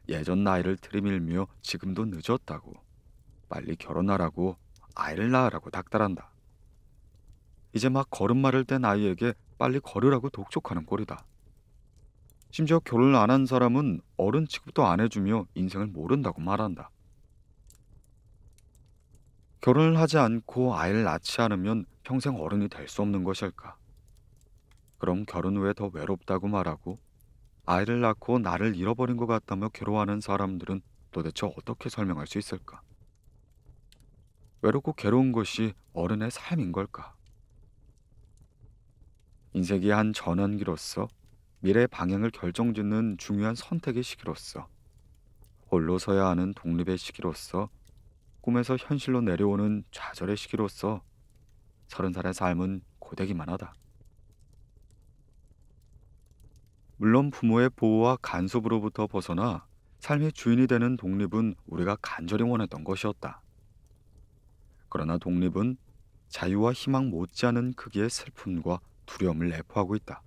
예전 나이를 들이밀며 지금도 늦었다고, 빨리 결혼하라고, 아이를 낳으라고 닥달한다. 이제 막 걸음마를 뗀 아이에게 빨리 걸으라고 독촉하는 꼴이다. 심지어 결혼을 안 한 사람은 어른 취급도 안 해주며 인생을 모른다고 말한다. 결혼을 하지 않고 아이를 낳지 않으면 평생 어른이 될 수 없는 것일까? 그럼 결혼 후에 더 외롭다고 말하고 아이를 낳고 나를 잃어버린 것 같다며 괴로워하는 사람들은 도대체 어떻게 설명할 수 있을까? 외롭고 괴로운 것이 어른의 삶인 걸까? 인생의 한 전환기로서 미래의 방향을 결정짓는 중요한 선택의 시기로서 홀로 서야 하는 독립의 시기로서 꿈에서 현실로 내려오는 좌절의 시기로서 30살의 삶은 고되기만 하다. 물론 부모의 보호와 간섭으로부터 벗어나 삶의 주인이 되는 독립은 우리가 간절히 원했던 것이었다. 그러나 독립은 자유와 희망 못지않은 크기의 슬픔과 두려움을 내포하고 있다.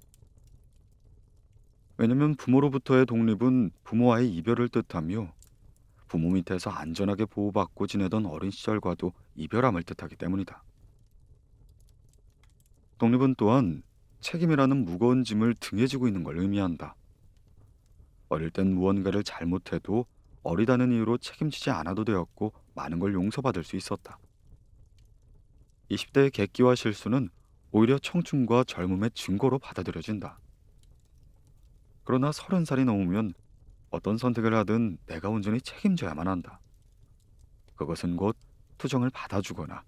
왜냐면 부모로부터의 독립은 부모와의 이별을 뜻하며 부모 밑에서 안전하게 보호받고 지내던 어린 시절과도 이별함을 뜻하기 때문이다. 독립은 또한 책임이라는 무거운 짐을 등에 지고 있는 걸 의미한다. 어릴 땐 무언가를 잘못해도 어리다는 이유로 책임지지 않아도 되었고 많은 걸 용서받을 수 있었다. 20대의 객기와 실수는 오히려 청춘과 젊음의 증거로 받아들여진다. 그러나 30살이 넘으면 어떤 선택을 하든 내가 온전히 책임져야만 한다. 그것은 곧 투정을 받아주거나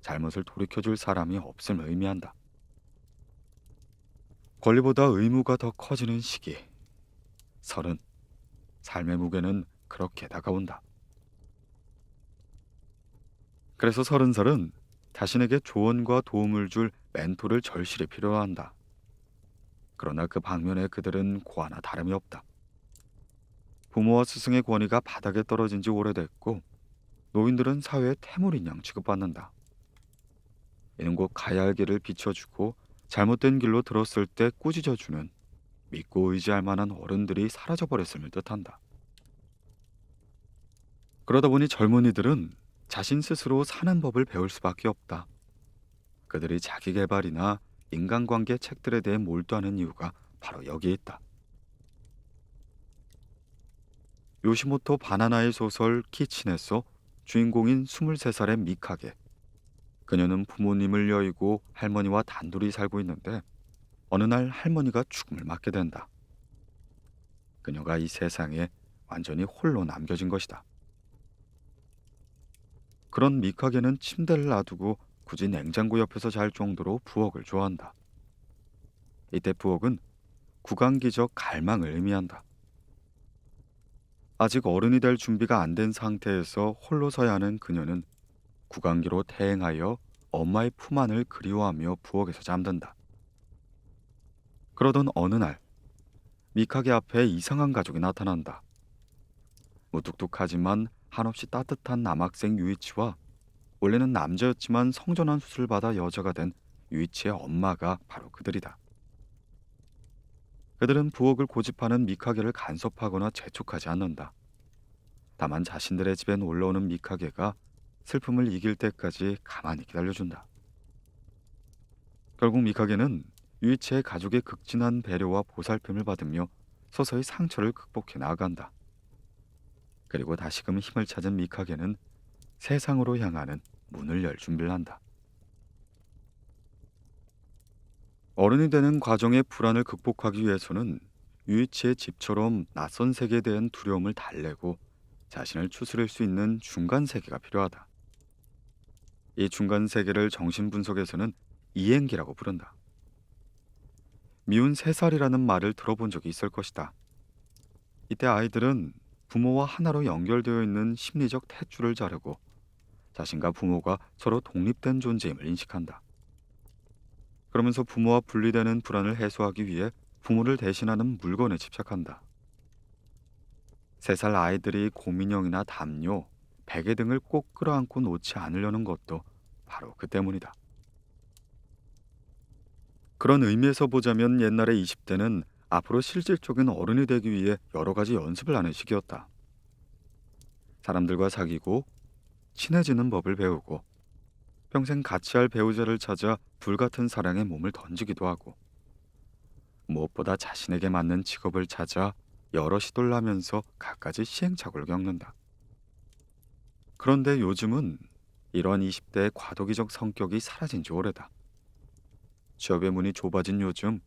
잘못을 돌이켜줄 사람이 없음을 의미한다. 권리보다 의무가 더 커지는 시기. 30. 삶의 무게는 그렇게 다가온다. 그래서 30살은 자신에게 조언과 도움을 줄 멘토를 절실히 필요한다. 그러나 그 방면에 그들은 고아나 다름이 없다. 부모와 스승의 권위가 바닥에 떨어진 지 오래됐고 노인들은 사회의 태물인 양 취급받는다. 이는 곧 가야 할 길을 비춰주고 잘못된 길로 들었을 때 꾸짖어주는 믿고 의지할 만한 어른들이 사라져버렸음을 뜻한다. 그러다 보니 젊은이들은 자신 스스로 사는 법을 배울 수밖에 없다. 그들이 자기계발이나 인간관계 책들에 대해 몰두하는 이유가 바로 여기에 있다. 요시모토 바나나의 소설 키친에서 주인공인 23살의 미카게. 그녀는 부모님을 여의고 할머니와 단둘이 살고 있는데 어느 날 할머니가 죽음을 맞게 된다. 그녀가 이 세상에 완전히 홀로 남겨진 것이다. 그런 미카게는 침대를 놔두고 굳이 냉장고 옆에서 잘 정도로 부엌을 좋아한다. 이때 부엌은 구강기적 갈망을 의미한다. 아직 어른이 될 준비가 안 된 상태에서 홀로 서야 하는 그녀는 구강기로 태행하여 엄마의 품 안을 그리워하며 부엌에서 잠든다. 그러던 어느 날 미카게 앞에 이상한 가족이 나타난다. 무뚝뚝하지만 한없이 따뜻한 남학생 유이치와 원래는 남자였지만 성전환 수술을 받아 여자가 된 유이치의 엄마가 바로 그들이다. 그들은 부엌을 고집하는 미카게를 간섭하거나 재촉하지 않는다. 다만 자신들의 집에 놀러오는 미카게가 슬픔을 이길 때까지 가만히 기다려준다. 결국 미카게는 유이치의 가족의 극진한 배려와 보살핌을 받으며 서서히 상처를 극복해 나아간다. 그리고 다시금 힘을 찾은 미카게는 세상으로 향하는 문을 열 준비를 한다. 어른이 되는 과정의 불안을 극복하기 위해서는 유이치의 집처럼 낯선 세계에 대한 두려움을 달래고 자신을 추스릴 수 있는 중간 세계가 필요하다. 이 중간 세계를 정신분석에서는 이행기라고 부른다. 미운 3살이라는 말을 들어본 적이 있을 것이다. 이때 아이들은 부모와 하나로 연결되어 있는 심리적 탯줄을 자르고 자신과 부모가 서로 독립된 존재임을 인식한다. 그러면서 부모와 분리되는 불안을 해소하기 위해 부모를 대신하는 물건에 집착한다. 3살 아이들이 곰인형이나 담요, 베개 등을 꼭 끌어안고 놓지 않으려는 것도 바로 그 때문이다. 그런 의미에서 보자면 옛날의 20대는 앞으로 실질적인 어른이 되기 위해 여러 가지 연습을 하는 시기였다. 사람들과 사귀고 친해지는 법을 배우고 평생 같이 할 배우자를 찾아 불같은 사랑에 몸을 던지기도 하고 무엇보다 자신에게 맞는 직업을 찾아 여러 시도를 하면서 갖가지 시행착오를 겪는다. 그런데 요즘은 이런 20대의 과도기적 성격이 사라진 지 오래다. 취업의 문이 좁아진 요즘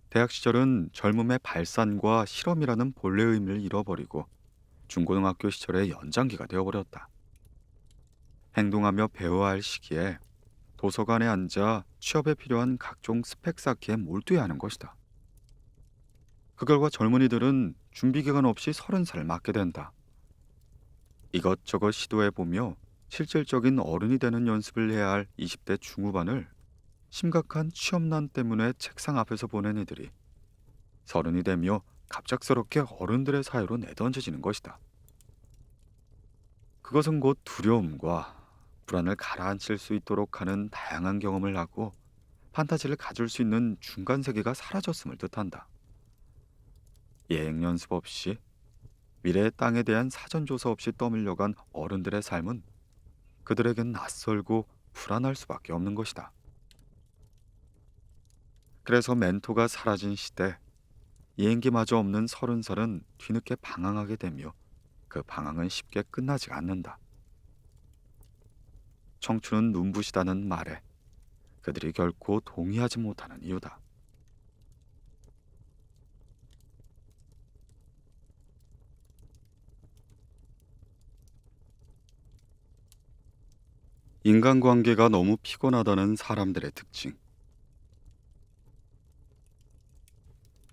대학 시절은 젊음의 발산과 실험이라는 본래 의미를 잃어버리고 중고등학교 시절의 연장기가 되어버렸다. 행동하며 배워야 할 시기에 도서관에 앉아 취업에 필요한 각종 스펙 쌓기에 몰두해야 하는 것이다. 그 결과 젊은이들은 준비 기간 없이 30살을 맞게 된다. 이것저것 시도해보며 실질적인 어른이 되는 연습을 해야 할 20대 중후반을 심각한 취업난 때문에 책상 앞에서 보낸 이들이 서른이 되며 갑작스럽게 어른들의 사이로 내던져지는 것이다. 그것은 곧 두려움과 불안을 가라앉힐 수 있도록 하는 다양한 경험을 하고 판타지를 가질 수 있는 중간 세계가 사라졌음을 뜻한다. 예행 연습 없이 미래의 땅에 대한 사전조사 없이 떠밀려간 어른들의 삶은 그들에겐 낯설고 불안할 수밖에 없는 것이다. 그래서 멘토가 사라진 시대, 예행기마저 없는 30살은 뒤늦게 방황하게 되며 그 방황은 쉽게 끝나지 않는다. 청춘은 눈부시다는 말에 그들이 결코 동의하지 못하는 이유다. 인간관계가 너무 피곤하다는 사람들의 특징.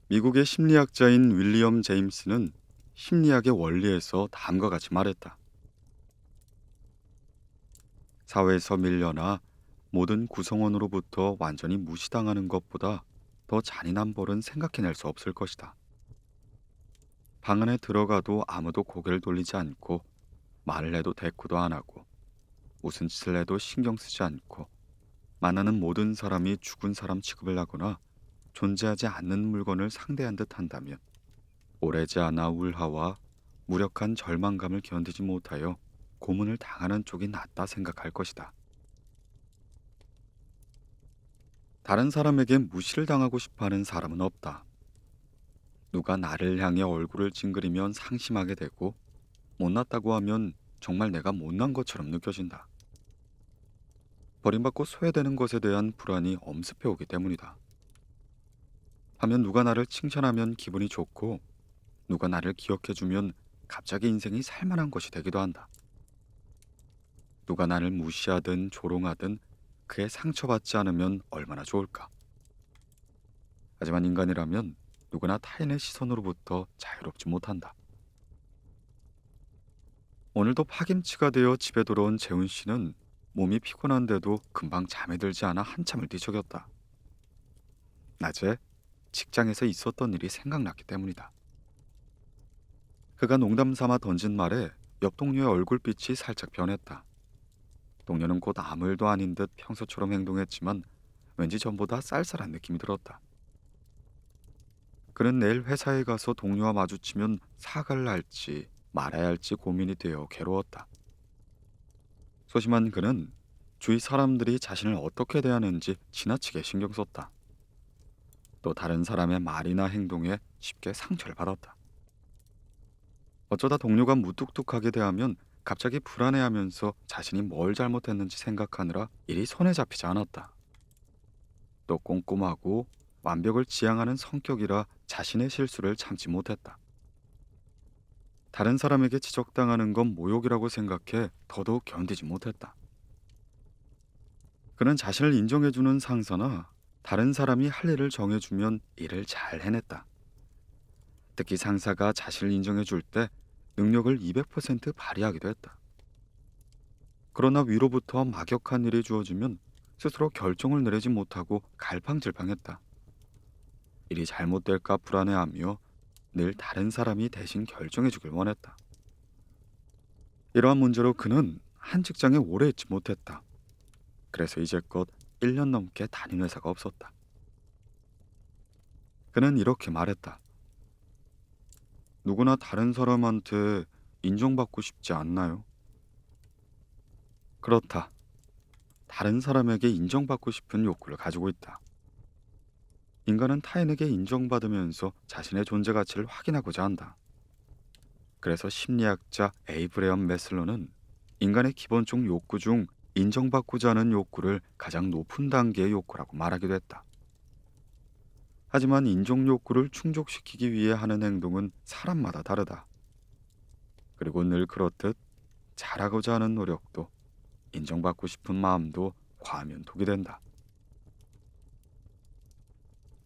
미국의 심리학자인 윌리엄 제임스는 심리학의 원리에서 다음과 같이 말했다. 사회에서 밀려나 모든 구성원으로부터 완전히 무시당하는 것보다 더 잔인한 벌은 생각해낼 수 없을 것이다. 방 안에 들어가도 아무도 고개를 돌리지 않고 말을 해도 대꾸도 안 하고 무슨 짓을 해도 신경 쓰지 않고 만나는 모든 사람이 죽은 사람 취급을 하거나 존재하지 않는 물건을 상대한 듯 한다면 오래지 않아 울화와 무력한 절망감을 견디지 못하여 고문을 당하는 쪽이 낫다 생각할 것이다. 다른 사람에게 무시를 당하고 싶어하는 사람은 없다. 누가 나를 향해 얼굴을 찡그리면 상심하게 되고 못났다고 하면 정말 내가 못난 것처럼 느껴진다. 버림받고 소외되는 것에 대한 불안이 엄습해 오기 때문이다. 하면 누가 나를 칭찬하면 기분이 좋고 누가 나를 기억해주면 갑자기 인생이 살만한 것이 되기도 한다. 누가 나를 무시하든 조롱하든 그에 상처받지 않으면 얼마나 좋을까. 하지만 인간이라면 누구나 타인의 시선으로부터 자유롭지 못한다. 오늘도 파김치가 되어 집에 돌아온 재훈 씨는 몸이 피곤한데도 금방 잠에 들지 않아 한참을 뒤척였다. 낮에 직장에서 있었던 일이 생각났기 때문이다. 그가 농담 삼아 던진 말에 옆 동료의 얼굴빛이 살짝 변했다. 동료는 곧 아무 일도 아닌 듯 평소처럼 행동했지만 왠지 전보다 쌀쌀한 느낌이 들었다. 그는 내일 회사에 가서 동료와 마주치면 사과를 할지 말아야 할지 고민이 되어 괴로웠다. 소심한 그는 주위 사람들이 자신을 어떻게 대하는지 지나치게 신경 썼다. 또 다른 사람의 말이나 행동에 쉽게 상처를 받았다. 어쩌다 동료가 무뚝뚝하게 대하면 갑자기 불안해하면서 자신이 뭘 잘못했는지 생각하느라 일이 손에 잡히지 않았다. 또 꼼꼼하고 완벽을 지향하는 성격이라 자신의 실수를 참지 못했다. 다른 사람에게 지적당하는 건 모욕이라고 생각해 더더욱 견디지 못했다. 그는 자신을 인정해주는 상사나 다른 사람이 할 일을 정해주면 일을 잘 해냈다. 특히 상사가 자신을 인정해줄 때 능력을 200% 발휘하기도 했다. 그러나 위로부터 막역한 일이 주어지면 스스로 결정을 내리지 못하고 갈팡질팡했다. 일이 잘못될까 불안해하며 늘 다른 사람이 대신 결정해주길 원했다. 이러한 문제로 그는 한 직장에 오래 있지 못했다. 그래서 이제껏 1년 넘게 다닌 회사가 없었다. 그는 이렇게 말했다. 누구나 다른 사람한테 인정받고 싶지 않나요? 그렇다. 다른 사람에게 인정받고 싶은 욕구를 가지고 있다. 인간은 타인에게 인정받으면서 자신의 존재 가치를 확인하고자 한다. 그래서 심리학자 에이브레엄 메슬러는 인간의 기본적 욕구 중 인정받고자 하는 욕구를 가장 높은 단계의 욕구라고 말하기도 했다. 하지만 인정 욕구를 충족시키기 위해 하는 행동은 사람마다 다르다. 그리고 늘 그렇듯 잘하고자 하는 노력도 인정받고 싶은 마음도 과하면 독이 된다.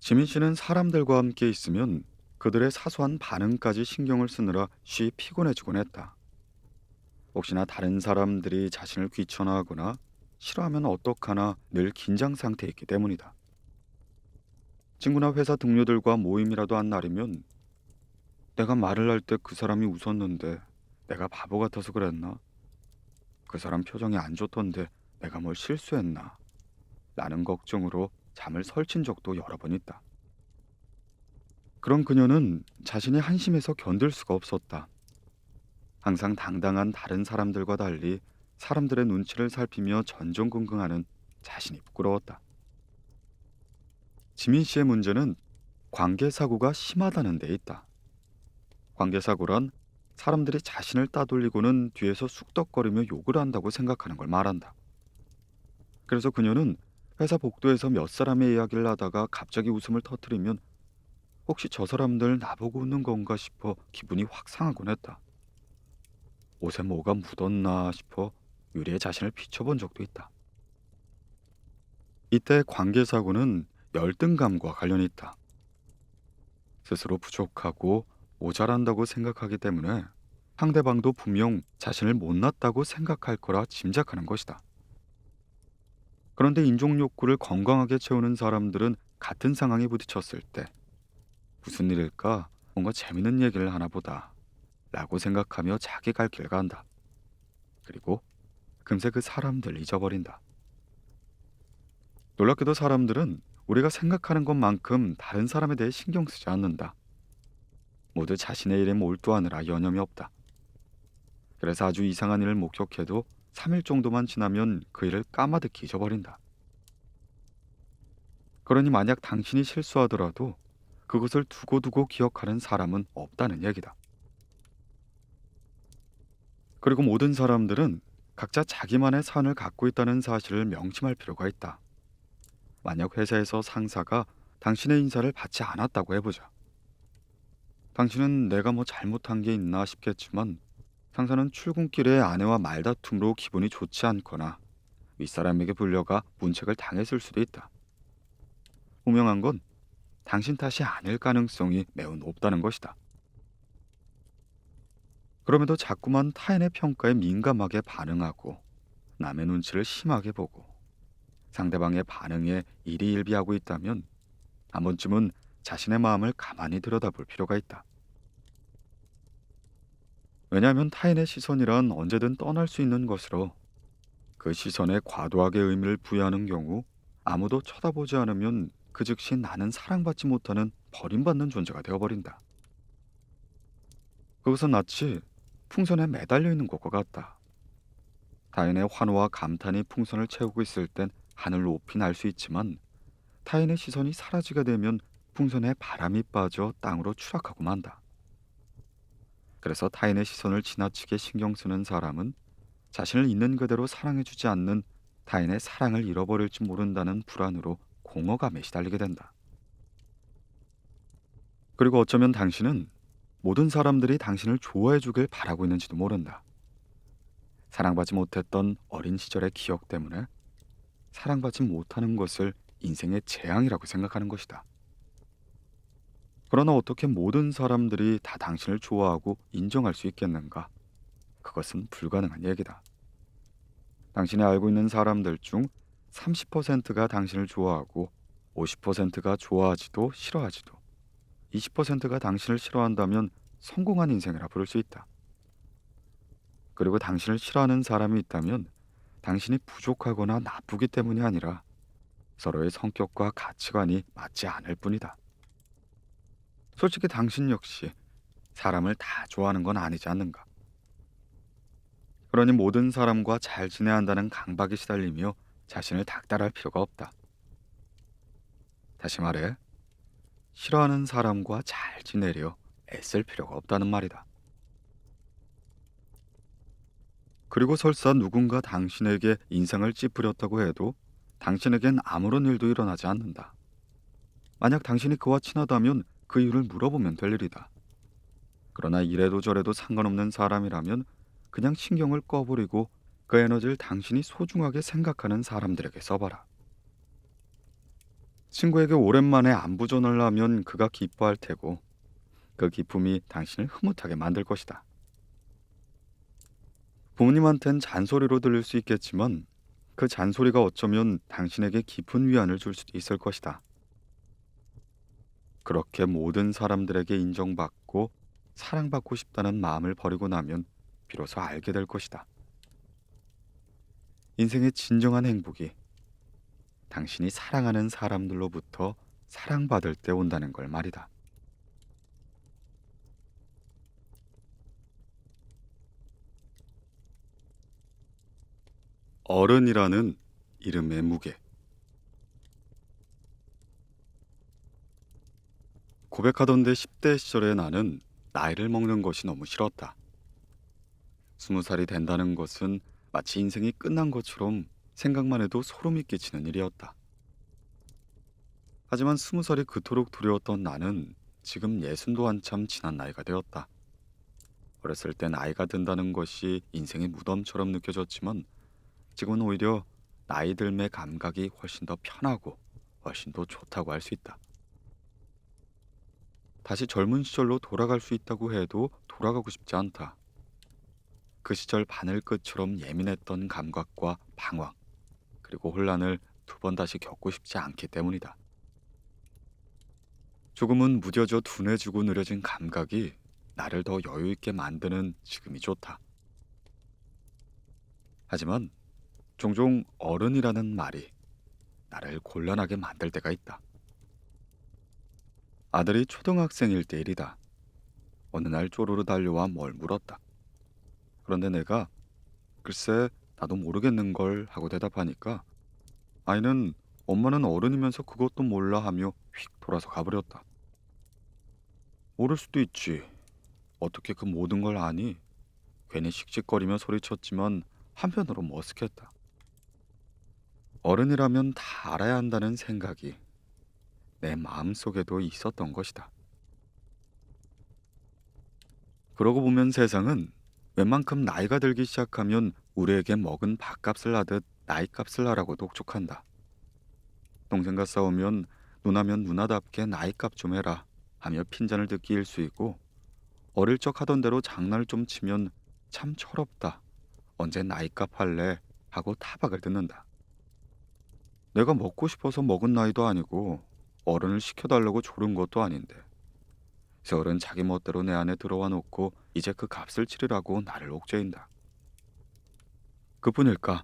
지민 씨는 사람들과 함께 있으면 그들의 사소한 반응까지 신경을 쓰느라 쉬이 피곤해지곤 했다. 혹시나 다른 사람들이 자신을 귀찮아하거나 싫어하면 어떡하나 늘 긴장 상태에 있기 때문이다. 친구나 회사 동료들과 모임이라도 한 날이면 내가 말을 할 때 그 사람이 웃었는데 내가 바보 같아서 그랬나? 그 사람 표정이 안 좋던데 내가 뭘 실수했나? 라는 걱정으로 잠을 설친 적도 여러 번 있다. 그런 그녀는 자신이 한심해서 견딜 수가 없었다. 항상 당당한 다른 사람들과 달리 사람들의 눈치를 살피며 전전긍긍하는 자신이 부끄러웠다. 지민 씨의 문제는 관계사고가 심하다는 데 있다. 관계사고란 사람들이 자신을 따돌리고는 뒤에서 쑥덕거리며 욕을 한다고 생각하는 걸 말한다. 그래서 그녀는 회사 복도에서 몇 사람의 이야기를 하다가 갑자기 웃음을 터뜨리면 혹시 저 사람들 나보고 웃는 건가 싶어 기분이 확 상하곤 했다. 옷에 뭐가 묻었나 싶어 유리에 자신을 비춰본 적도 있다. 이때 관계사고는 열등감과 관련이 있다. 스스로 부족하고 모자란다고 생각하기 때문에 상대방도 분명 자신을 못났다고 생각할 거라 짐작하는 것이다. 그런데 인종 욕구를 건강하게 채우는 사람들은 같은 상황에 부딪혔을 때 무슨 일일까? 뭔가 재밌는 얘기를 하나 보다 라고 생각하며 자기 갈 길 간다. 그리고 금세 그 사람들 잊어버린다. 놀랍게도 사람들은 우리가 생각하는 것만큼 다른 사람에 대해 신경 쓰지 않는다. 모두 자신의 일에 몰두하느라 여념이 없다. 그래서 아주 이상한 일을 목격해도 3일 정도만 지나면 그 일을 까마득히 잊어버린다. 그러니 만약 당신이 실수하더라도 그것을 두고두고 기억하는 사람은 없다는 얘기다. 그리고 모든 사람들은 각자 자기만의 사안을 갖고 있다는 사실을 명심할 필요가 있다. 만약 회사에서 상사가 당신의 인사를 받지 않았다고 해보자. 당신은 내가 뭐 잘못한 게 있나 싶겠지만 상사는 출근길에 아내와 말다툼으로 기분이 좋지 않거나 윗사람에게 불려가 문책을 당했을 수도 있다. 분명한 건 당신 탓이 아닐 가능성이 매우 높다는 것이다. 그럼에도 자꾸만 타인의 평가에 민감하게 반응하고 남의 눈치를 심하게 보고 상대방의 반응에 일희일비하고 있다면 한 번쯤은 자신의 마음을 가만히 들여다볼 필요가 있다. 왜냐하면 타인의 시선이란 언제든 떠날 수 있는 것으로 그 시선에 과도하게 의미를 부여하는 경우 아무도 쳐다보지 않으면 그 즉시 나는 사랑받지 못하는 버림받는 존재가 되어버린다. 그것은 마치 풍선에 매달려 있는 것과 같다. 타인의 환호와 감탄이 풍선을 채우고 있을 땐 하늘 높이 날 수 있지만 타인의 시선이 사라지게 되면 풍선에 바람이 빠져 땅으로 추락하고 만다. 그래서 타인의 시선을 지나치게 신경 쓰는 사람은 자신을 있는 그대로 사랑해주지 않는 타인의 사랑을 잃어버릴지 모른다는 불안으로 공허감에 시달리게 된다. 그리고 어쩌면 당신은 모든 사람들이 당신을 좋아해 주길 바라고 있는지도 모른다. 사랑받지 못했던 어린 시절의 기억 때문에 사랑받지 못하는 것을 인생의 재앙이라고 생각하는 것이다. 그러나 어떻게 모든 사람들이 다 당신을 좋아하고 인정할 수 있겠는가? 그것은 불가능한 얘기다. 당신이 알고 있는 사람들 중 30%가 당신을 좋아하고 50%가 좋아하지도 싫어하지도 20%가 당신을 싫어한다면 성공한 인생이라 부를 수 있다. 그리고 당신을 싫어하는 사람이 있다면 당신이 부족하거나 나쁘기 때문이 아니라 서로의 성격과 가치관이 맞지 않을 뿐이다. 솔직히 당신 역시 사람을 다 좋아하는 건 아니지 않는가? 그러니 모든 사람과 잘 지내야 한다는 강박에 시달리며 자신을 닥달할 필요가 없다. 다시 말해, 싫어하는 사람과 잘 지내려 애쓸 필요가 없다는 말이다. 그리고 설사 누군가 당신에게 인상을 찌푸렸다고 해도 당신에겐 아무런 일도 일어나지 않는다. 만약 당신이 그와 친하다면 그 이유를 물어보면 될 일이다. 그러나 이래도 저래도 상관없는 사람이라면 그냥 신경을 꺼버리고 그 에너지를 당신이 소중하게 생각하는 사람들에게 써봐라. 친구에게 오랜만에 안부 전화를 하면 그가 기뻐할 테고 그 기쁨이 당신을 흐뭇하게 만들 것이다. 부모님한텐 잔소리로 들릴 수 있겠지만 그 잔소리가 어쩌면 당신에게 깊은 위안을 줄 수도 있을 것이다. 그렇게 모든 사람들에게 인정받고 사랑받고 싶다는 마음을 버리고 나면 비로소 알게 될 것이다. 인생의 진정한 행복이 당신이 사랑하는 사람들로부터 사랑받을 때 온다는 걸 말이다. 어른이라는 이름의 무게. 고백하던데 10대 시절의 나는 나이를 먹는 것이 너무 싫었다. 20살이 된다는 것은 마치 인생이 끝난 것처럼 생각만 해도 소름이 끼치는 일이었다. 하지만 20살이 그토록 두려웠던 나는 지금 60도 한참 지난 나이가 되었다. 어렸을 땐 나이가 든다는 것이 인생의 무덤처럼 느껴졌지만 지금은 오히려 나이 들매 감각이 훨씬 더 편하고 훨씬 더 좋다고 할 수 있다. 다시 젊은 시절로 돌아갈 수 있다고 해도 돌아가고 싶지 않다. 그 시절 바늘끝처럼 예민했던 감각과 방황, 그리고 혼란을 두 번 다시 겪고 싶지 않기 때문이다. 조금은 무뎌져 둔해지고 느려진 감각이 나를 더 여유 있게 만드는 지금이 좋다. 하지만 종종 어른이라는 말이 나를 곤란하게 만들 때가 있다. 아들이 초등학생일 때 일이다. 어느 날 쪼르르 달려와 뭘 물었다. 그런데 내가 글쎄 나도 모르겠는걸 하고 대답하니까 아이는 엄마는 어른이면서 그것도 몰라 하며 휙 돌아서 가버렸다. 모를 수도 있지. 어떻게 그 모든 걸 아니? 괜히 씩씩거리며 소리쳤지만 한편으로 머쓱했다. 어른이라면 다 알아야 한다는 생각이 내 마음속에도 있었던 것이다. 그러고 보면 세상은 웬만큼 나이가 들기 시작하면 우리에게 먹은 밥값을 하듯 나이값을 하라고 독촉한다. 동생과 싸우면 누나면 누나답게 나이값 좀 해라 하며 핀잔을 듣기 일쑤이고 어릴 적 하던 대로 장난을 좀 치면 참 철없다. 언제 나이값 할래? 하고 타박을 듣는다. 내가 먹고 싶어서 먹은 나이도 아니고 어른을 시켜달라고 조른 것도 아닌데 세월은 자기 멋대로 내 안에 들어와 놓고 이제 그 값을 치르라고 나를 옥죄인다. 그뿐일까?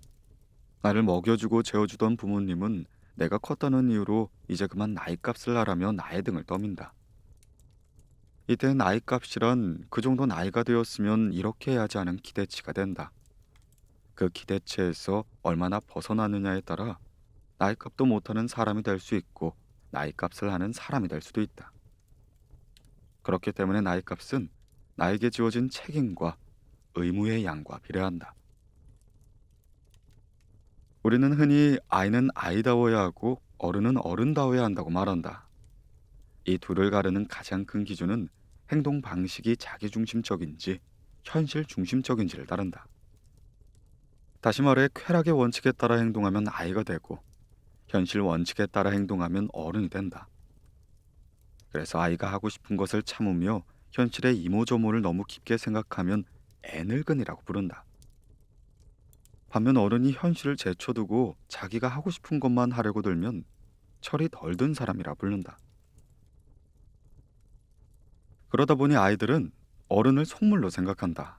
나를 먹여주고 재워주던 부모님은 내가 컸다는 이유로 이제 그만 나이값을 하라며 나의 등을 떠민다. 이때 나이값이란 그 정도 나이가 되었으면 이렇게 해야 하지 않은 기대치가 된다. 그 기대치에서 얼마나 벗어나느냐에 따라 나이값도 못하는 사람이 될 수 있고 나이값을 하는 사람이 될 수도 있다. 그렇기 때문에 나이값은 나에게 지어진 책임과 의무의 양과 비례한다. 우리는 흔히 아이는 아이다워야 하고 어른은 어른다워야 한다고 말한다. 이 둘을 가르는 가장 큰 기준은 행동 방식이 자기중심적인지 현실 중심적인지를 따른다. 다시 말해 쾌락의 원칙에 따라 행동하면 아이가 되고 현실 원칙에 따라 행동하면 어른이 된다. 그래서 아이가 하고 싶은 것을 참으며 현실의 이모저모를 너무 깊게 생각하면 애늙은이라고 부른다. 반면 어른이 현실을 제쳐두고 자기가 하고 싶은 것만 하려고 들면 철이 덜 든 사람이라 부른다. 그러다 보니 아이들은 어른을 속물로 생각한다.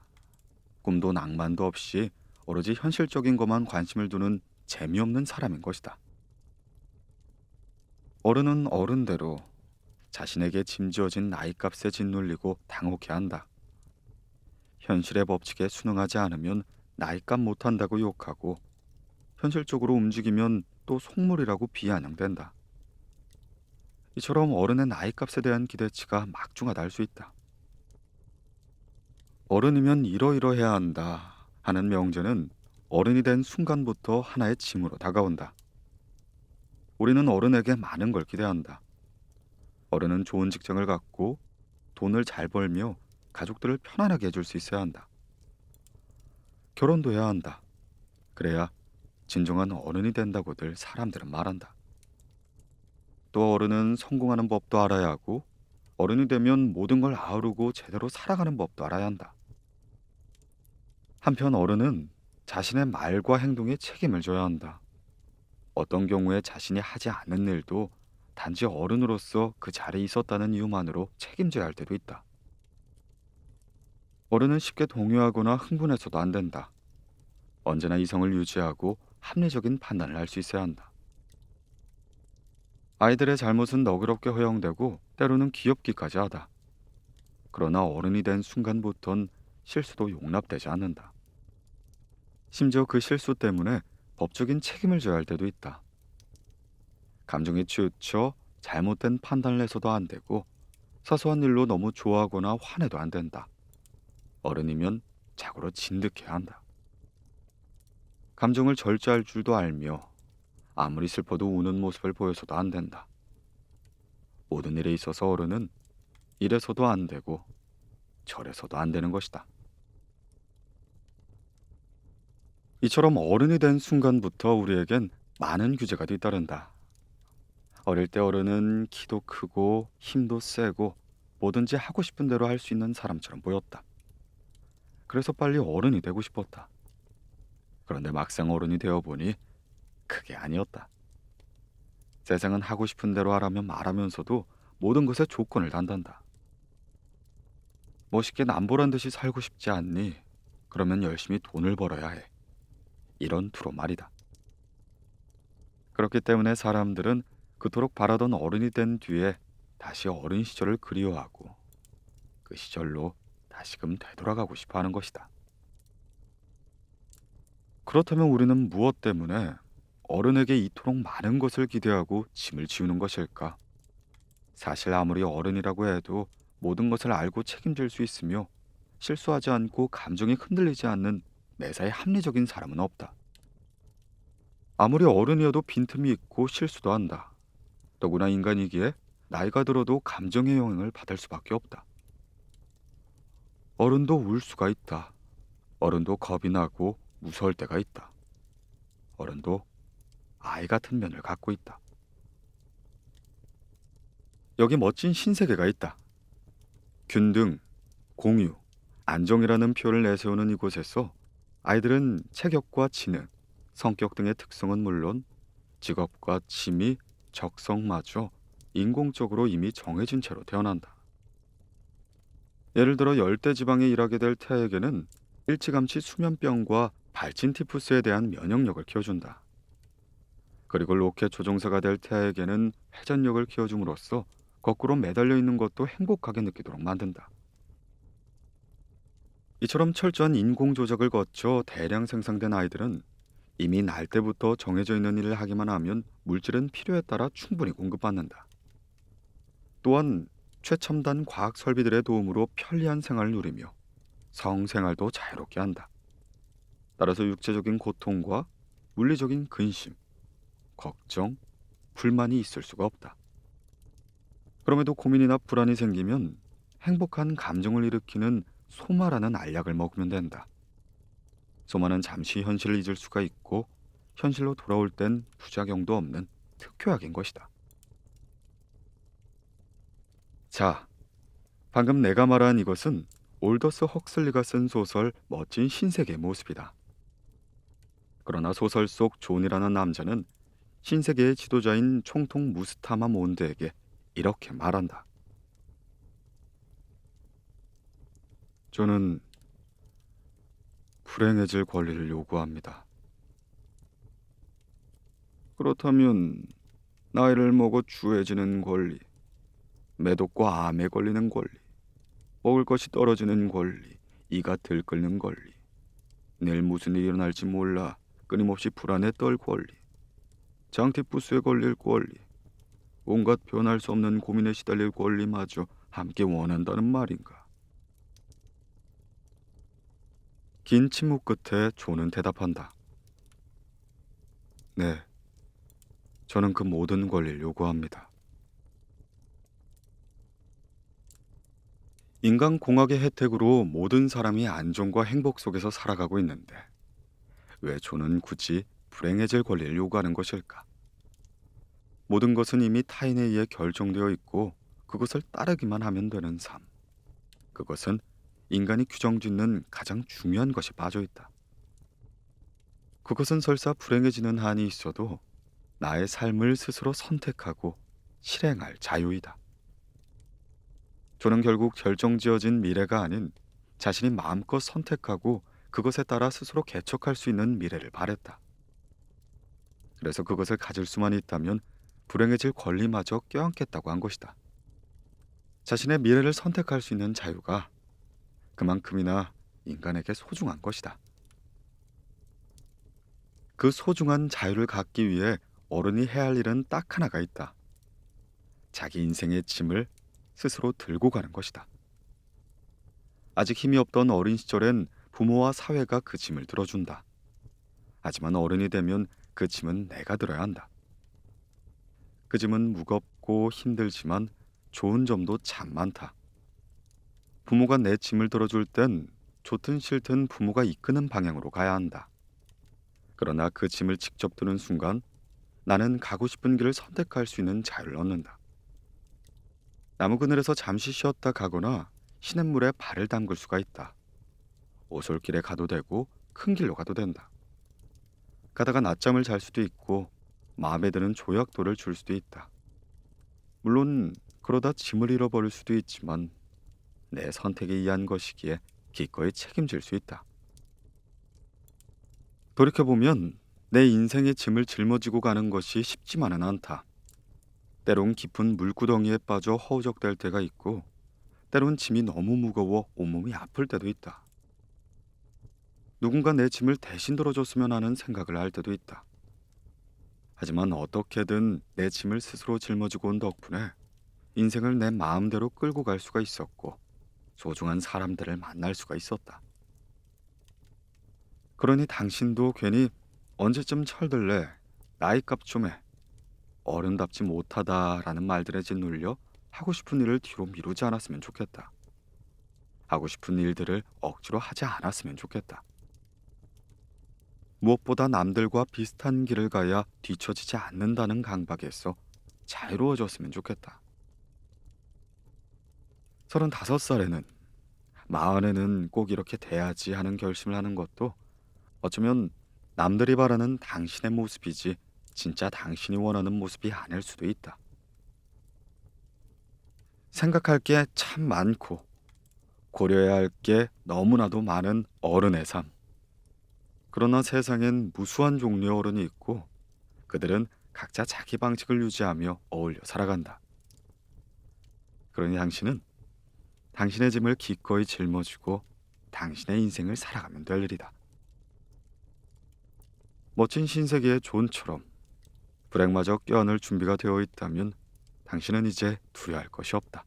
꿈도 낭만도 없이 오로지 현실적인 것만 관심을 두는 재미없는 사람인 것이다. 어른은 어른대로 자신에게 짐지어진 나이값에 짓눌리고 당혹해한다. 현실의 법칙에 순응하지 않으면 나이값 못한다고 욕하고 현실적으로 움직이면 또 속물이라고 비아냥댄다. 이처럼 어른의 나이값에 대한 기대치가 막중하다 할 수 있다. 어른이면 이러이러해야 한다 하는 명제는 어른이 된 순간부터 하나의 짐으로 다가온다. 우리는 어른에게 많은 걸 기대한다. 어른은 좋은 직장을 갖고 돈을 잘 벌며 가족들을 편안하게 해줄 수 있어야 한다. 결혼도 해야 한다. 그래야 진정한 어른이 된다고들 사람들은 말한다. 또 어른은 성공하는 법도 알아야 하고 어른이 되면 모든 걸 아우르고 제대로 살아가는 법도 알아야 한다. 한편 어른은 자신의 말과 행동에 책임을 져야 한다. 어떤 경우에 자신이 하지 않는 일도 단지 어른으로서 그 자리에 있었다는 이유만으로 책임져야 할 때도 있다. 어른은 쉽게 동요하거나 흥분해서도 안 된다. 언제나 이성을 유지하고 합리적인 판단을 할 수 있어야 한다. 아이들의 잘못은 너그럽게 허용되고 때로는 귀엽기까지 하다. 그러나 어른이 된 순간부턴 실수도 용납되지 않는다. 심지어 그 실수 때문에 법적인 책임을 져야 할 때도 있다. 감정에 치우쳐 잘못된 판단을 해서도 안 되고 사소한 일로 너무 좋아하거나 화내도 안 된다. 어른이면 자고로 진득해야 한다. 감정을 절제할 줄도 알며 아무리 슬퍼도 우는 모습을 보여서도 안 된다. 모든 일에 있어서 어른은 이래서도 안 되고 저래서도 안 되는 것이다. 이처럼 어른이 된 순간부터 우리에겐 많은 규제가 뒤따른다. 어릴 때 어른은 키도 크고 힘도 세고 뭐든지 하고 싶은 대로 할 수 있는 사람처럼 보였다. 그래서 빨리 어른이 되고 싶었다. 그런데 막상 어른이 되어보니 그게 아니었다. 세상은 하고 싶은 대로 하라면 말하면서도 모든 것에 조건을 단단다. 멋있게 남보란 듯이 살고 싶지 않니? 그러면 열심히 돈을 벌어야 해. 이런 투로 말이다. 그렇기 때문에 사람들은 그토록 바라던 어른이 된 뒤에 다시 어린 시절을 그리워하고 그 시절로 다시금 되돌아가고 싶어 하는 것이다. 그렇다면 우리는 무엇 때문에 어른에게 이토록 많은 것을 기대하고 짐을 지우는 것일까? 사실 아무리 어른이라고 해도 모든 것을 알고 책임질 수 있으며 실수하지 않고 감정이 흔들리지 않는 매사에 합리적인 사람은 없다. 아무리 어른이어도 빈틈이 있고 실수도 한다. 더구나 인간이기에 나이가 들어도 감정의 영향을 받을 수밖에 없다. 어른도 울 수가 있다. 어른도 겁이 나고 무서울 때가 있다. 어른도 아이 같은 면을 갖고 있다. 여기 멋진 신세계가 있다. 균등, 공유, 안정이라는 표현을 내세우는 이곳에서 아이들은 체격과 지능, 성격 등의 특성은 물론 직업과 취미, 적성마저 인공적으로 이미 정해진 채로 태어난다. 예를 들어 열대지방에 일하게 될 태아에게는 일찌감치 수면병과 발진 티푸스에 대한 면역력을 키워준다. 그리고 로켓 조종사가 될 태아에게는 회전력을 키워줌으로써 거꾸로 매달려 있는 것도 행복하게 느끼도록 만든다. 이처럼 철저한 인공 조작을 거쳐 대량 생산된 아이들은 이미 날 때부터 정해져 있는 일을 하기만 하면 물질은 필요에 따라 충분히 공급받는다. 또한 최첨단 과학 설비들의 도움으로 편리한 생활을 누리며 성생활도 자유롭게 한다. 따라서 육체적인 고통과 물리적인 근심, 걱정, 불만이 있을 수가 없다. 그럼에도 고민이나 불안이 생기면 행복한 감정을 일으키는 소마라는 알약을 먹으면 된다. 소마는 잠시 현실을 잊을 수가 있고 현실로 돌아올 땐 부작용도 없는 특효약인 것이다. 자, 방금 내가 말한 이것은 올더스 헉슬리가 쓴 소설 멋진 신세계의 모습이다. 그러나 소설 속 존이라는 남자는 신세계의 지도자인 총통 무스타마 몬드에게 이렇게 말한다. 저는 불행해질 권리를 요구합니다. 그렇다면 나이를 먹어 주해지는 권리, 매독과 암에 걸리는 권리, 먹을 것이 떨어지는 권리, 이가 들끓는 권리, 내일 무슨 일이 일어날지 몰라 끊임없이 불안에 떨 권리, 장티푸스에 걸릴 권리, 온갖 변할 수 없는 고민에 시달릴 권리마저 함께 원한다는 말인가? 긴 침묵 끝에 존은 대답한다. 네, 저는 그 모든 권리를 요구합니다. 인간공학의 혜택으로 모든 사람이 안정과 행복 속에서 살아가고 있는데 왜 존은 굳이 불행해질 권리를 요구하는 것일까? 모든 것은 이미 타인에 의해 결정되어 있고 그것을 따르기만 하면 되는 삶. 그것은 인간이 규정짓는 가장 중요한 것이 빠져 있다. 그것은 설사 불행해지는 한이 있어도 나의 삶을 스스로 선택하고 실행할 자유이다. 저는 결국 결정지어진 미래가 아닌 자신이 마음껏 선택하고 그것에 따라 스스로 개척할 수 있는 미래를 바랬다. 그래서 그것을 가질 수만 있다면 불행해질 권리마저 껴안겠다고 한 것이다. 자신의 미래를 선택할 수 있는 자유가 그만큼이나 인간에게 소중한 것이다. 그 소중한 자유를 갖기 위해 어른이 해야 할 일은 딱 하나가 있다. 자기 인생의 짐을 스스로 들고 가는 것이다. 아직 힘이 없던 어린 시절엔 부모와 사회가 그 짐을 들어준다. 하지만 어른이 되면 그 짐은 내가 들어야 한다. 그 짐은 무겁고 힘들지만 좋은 점도 참 많다. 부모가 내 짐을 들어줄 땐 좋든 싫든 부모가 이끄는 방향으로 가야 한다. 그러나 그 짐을 직접 드는 순간 나는 가고 싶은 길을 선택할 수 있는 자유를 얻는다. 나무 그늘에서 잠시 쉬었다 가거나 시냇물에 발을 담글 수가 있다. 오솔길에 가도 되고 큰 길로 가도 된다. 가다가 낮잠을 잘 수도 있고 마음에 드는 조약돌을 줄 수도 있다. 물론 그러다 짐을 잃어버릴 수도 있지만 내 선택에 의한 것이기에 기꺼이 책임질 수 있다. 돌이켜보면 내 인생의 짐을 짊어지고 가는 것이 쉽지만은 않다. 때론 깊은 물구덩이에 빠져 허우적댈 때가 있고 때론 짐이 너무 무거워 온몸이 아플 때도 있다. 누군가 내 짐을 대신 들어줬으면 하는 생각을 할 때도 있다. 하지만 어떻게든 내 짐을 스스로 짊어지고 온 덕분에 인생을 내 마음대로 끌고 갈 수가 있었고 소중한 사람들을 만날 수가 있었다. 그러니 당신도 괜히 언제쯤 철들래, 나이값 좀 해, 어른답지 못하다라는 말들에 짓눌려 하고 싶은 일을 뒤로 미루지 않았으면 좋겠다. 하고 싶은 일들을 억지로 하지 않았으면 좋겠다. 무엇보다 남들과 비슷한 길을 가야 뒤처지지 않는다는 강박에서 자유로워졌으면 좋겠다. 35살에는, 40에는 꼭 이렇게 돼야지 하는 결심을 하는 것도 어쩌면 남들이 바라는 당신의 모습이지 진짜 당신이 원하는 모습이 아닐 수도 있다. 생각할 게 참 많고 고려해야 할 게 너무나도 많은 어른의 삶. 그러나 세상엔 무수한 종류의 어른이 있고 그들은 각자 자기 방식을 유지하며 어울려 살아간다. 그러니 당신은 당신의 짐을 기꺼이 짊어지고 당신의 인생을 살아가면 될 일이다. 멋진 신세계의 존처럼 불행마저 껴안을 준비가 되어 있다면 당신은 이제 두려워할 것이 없다.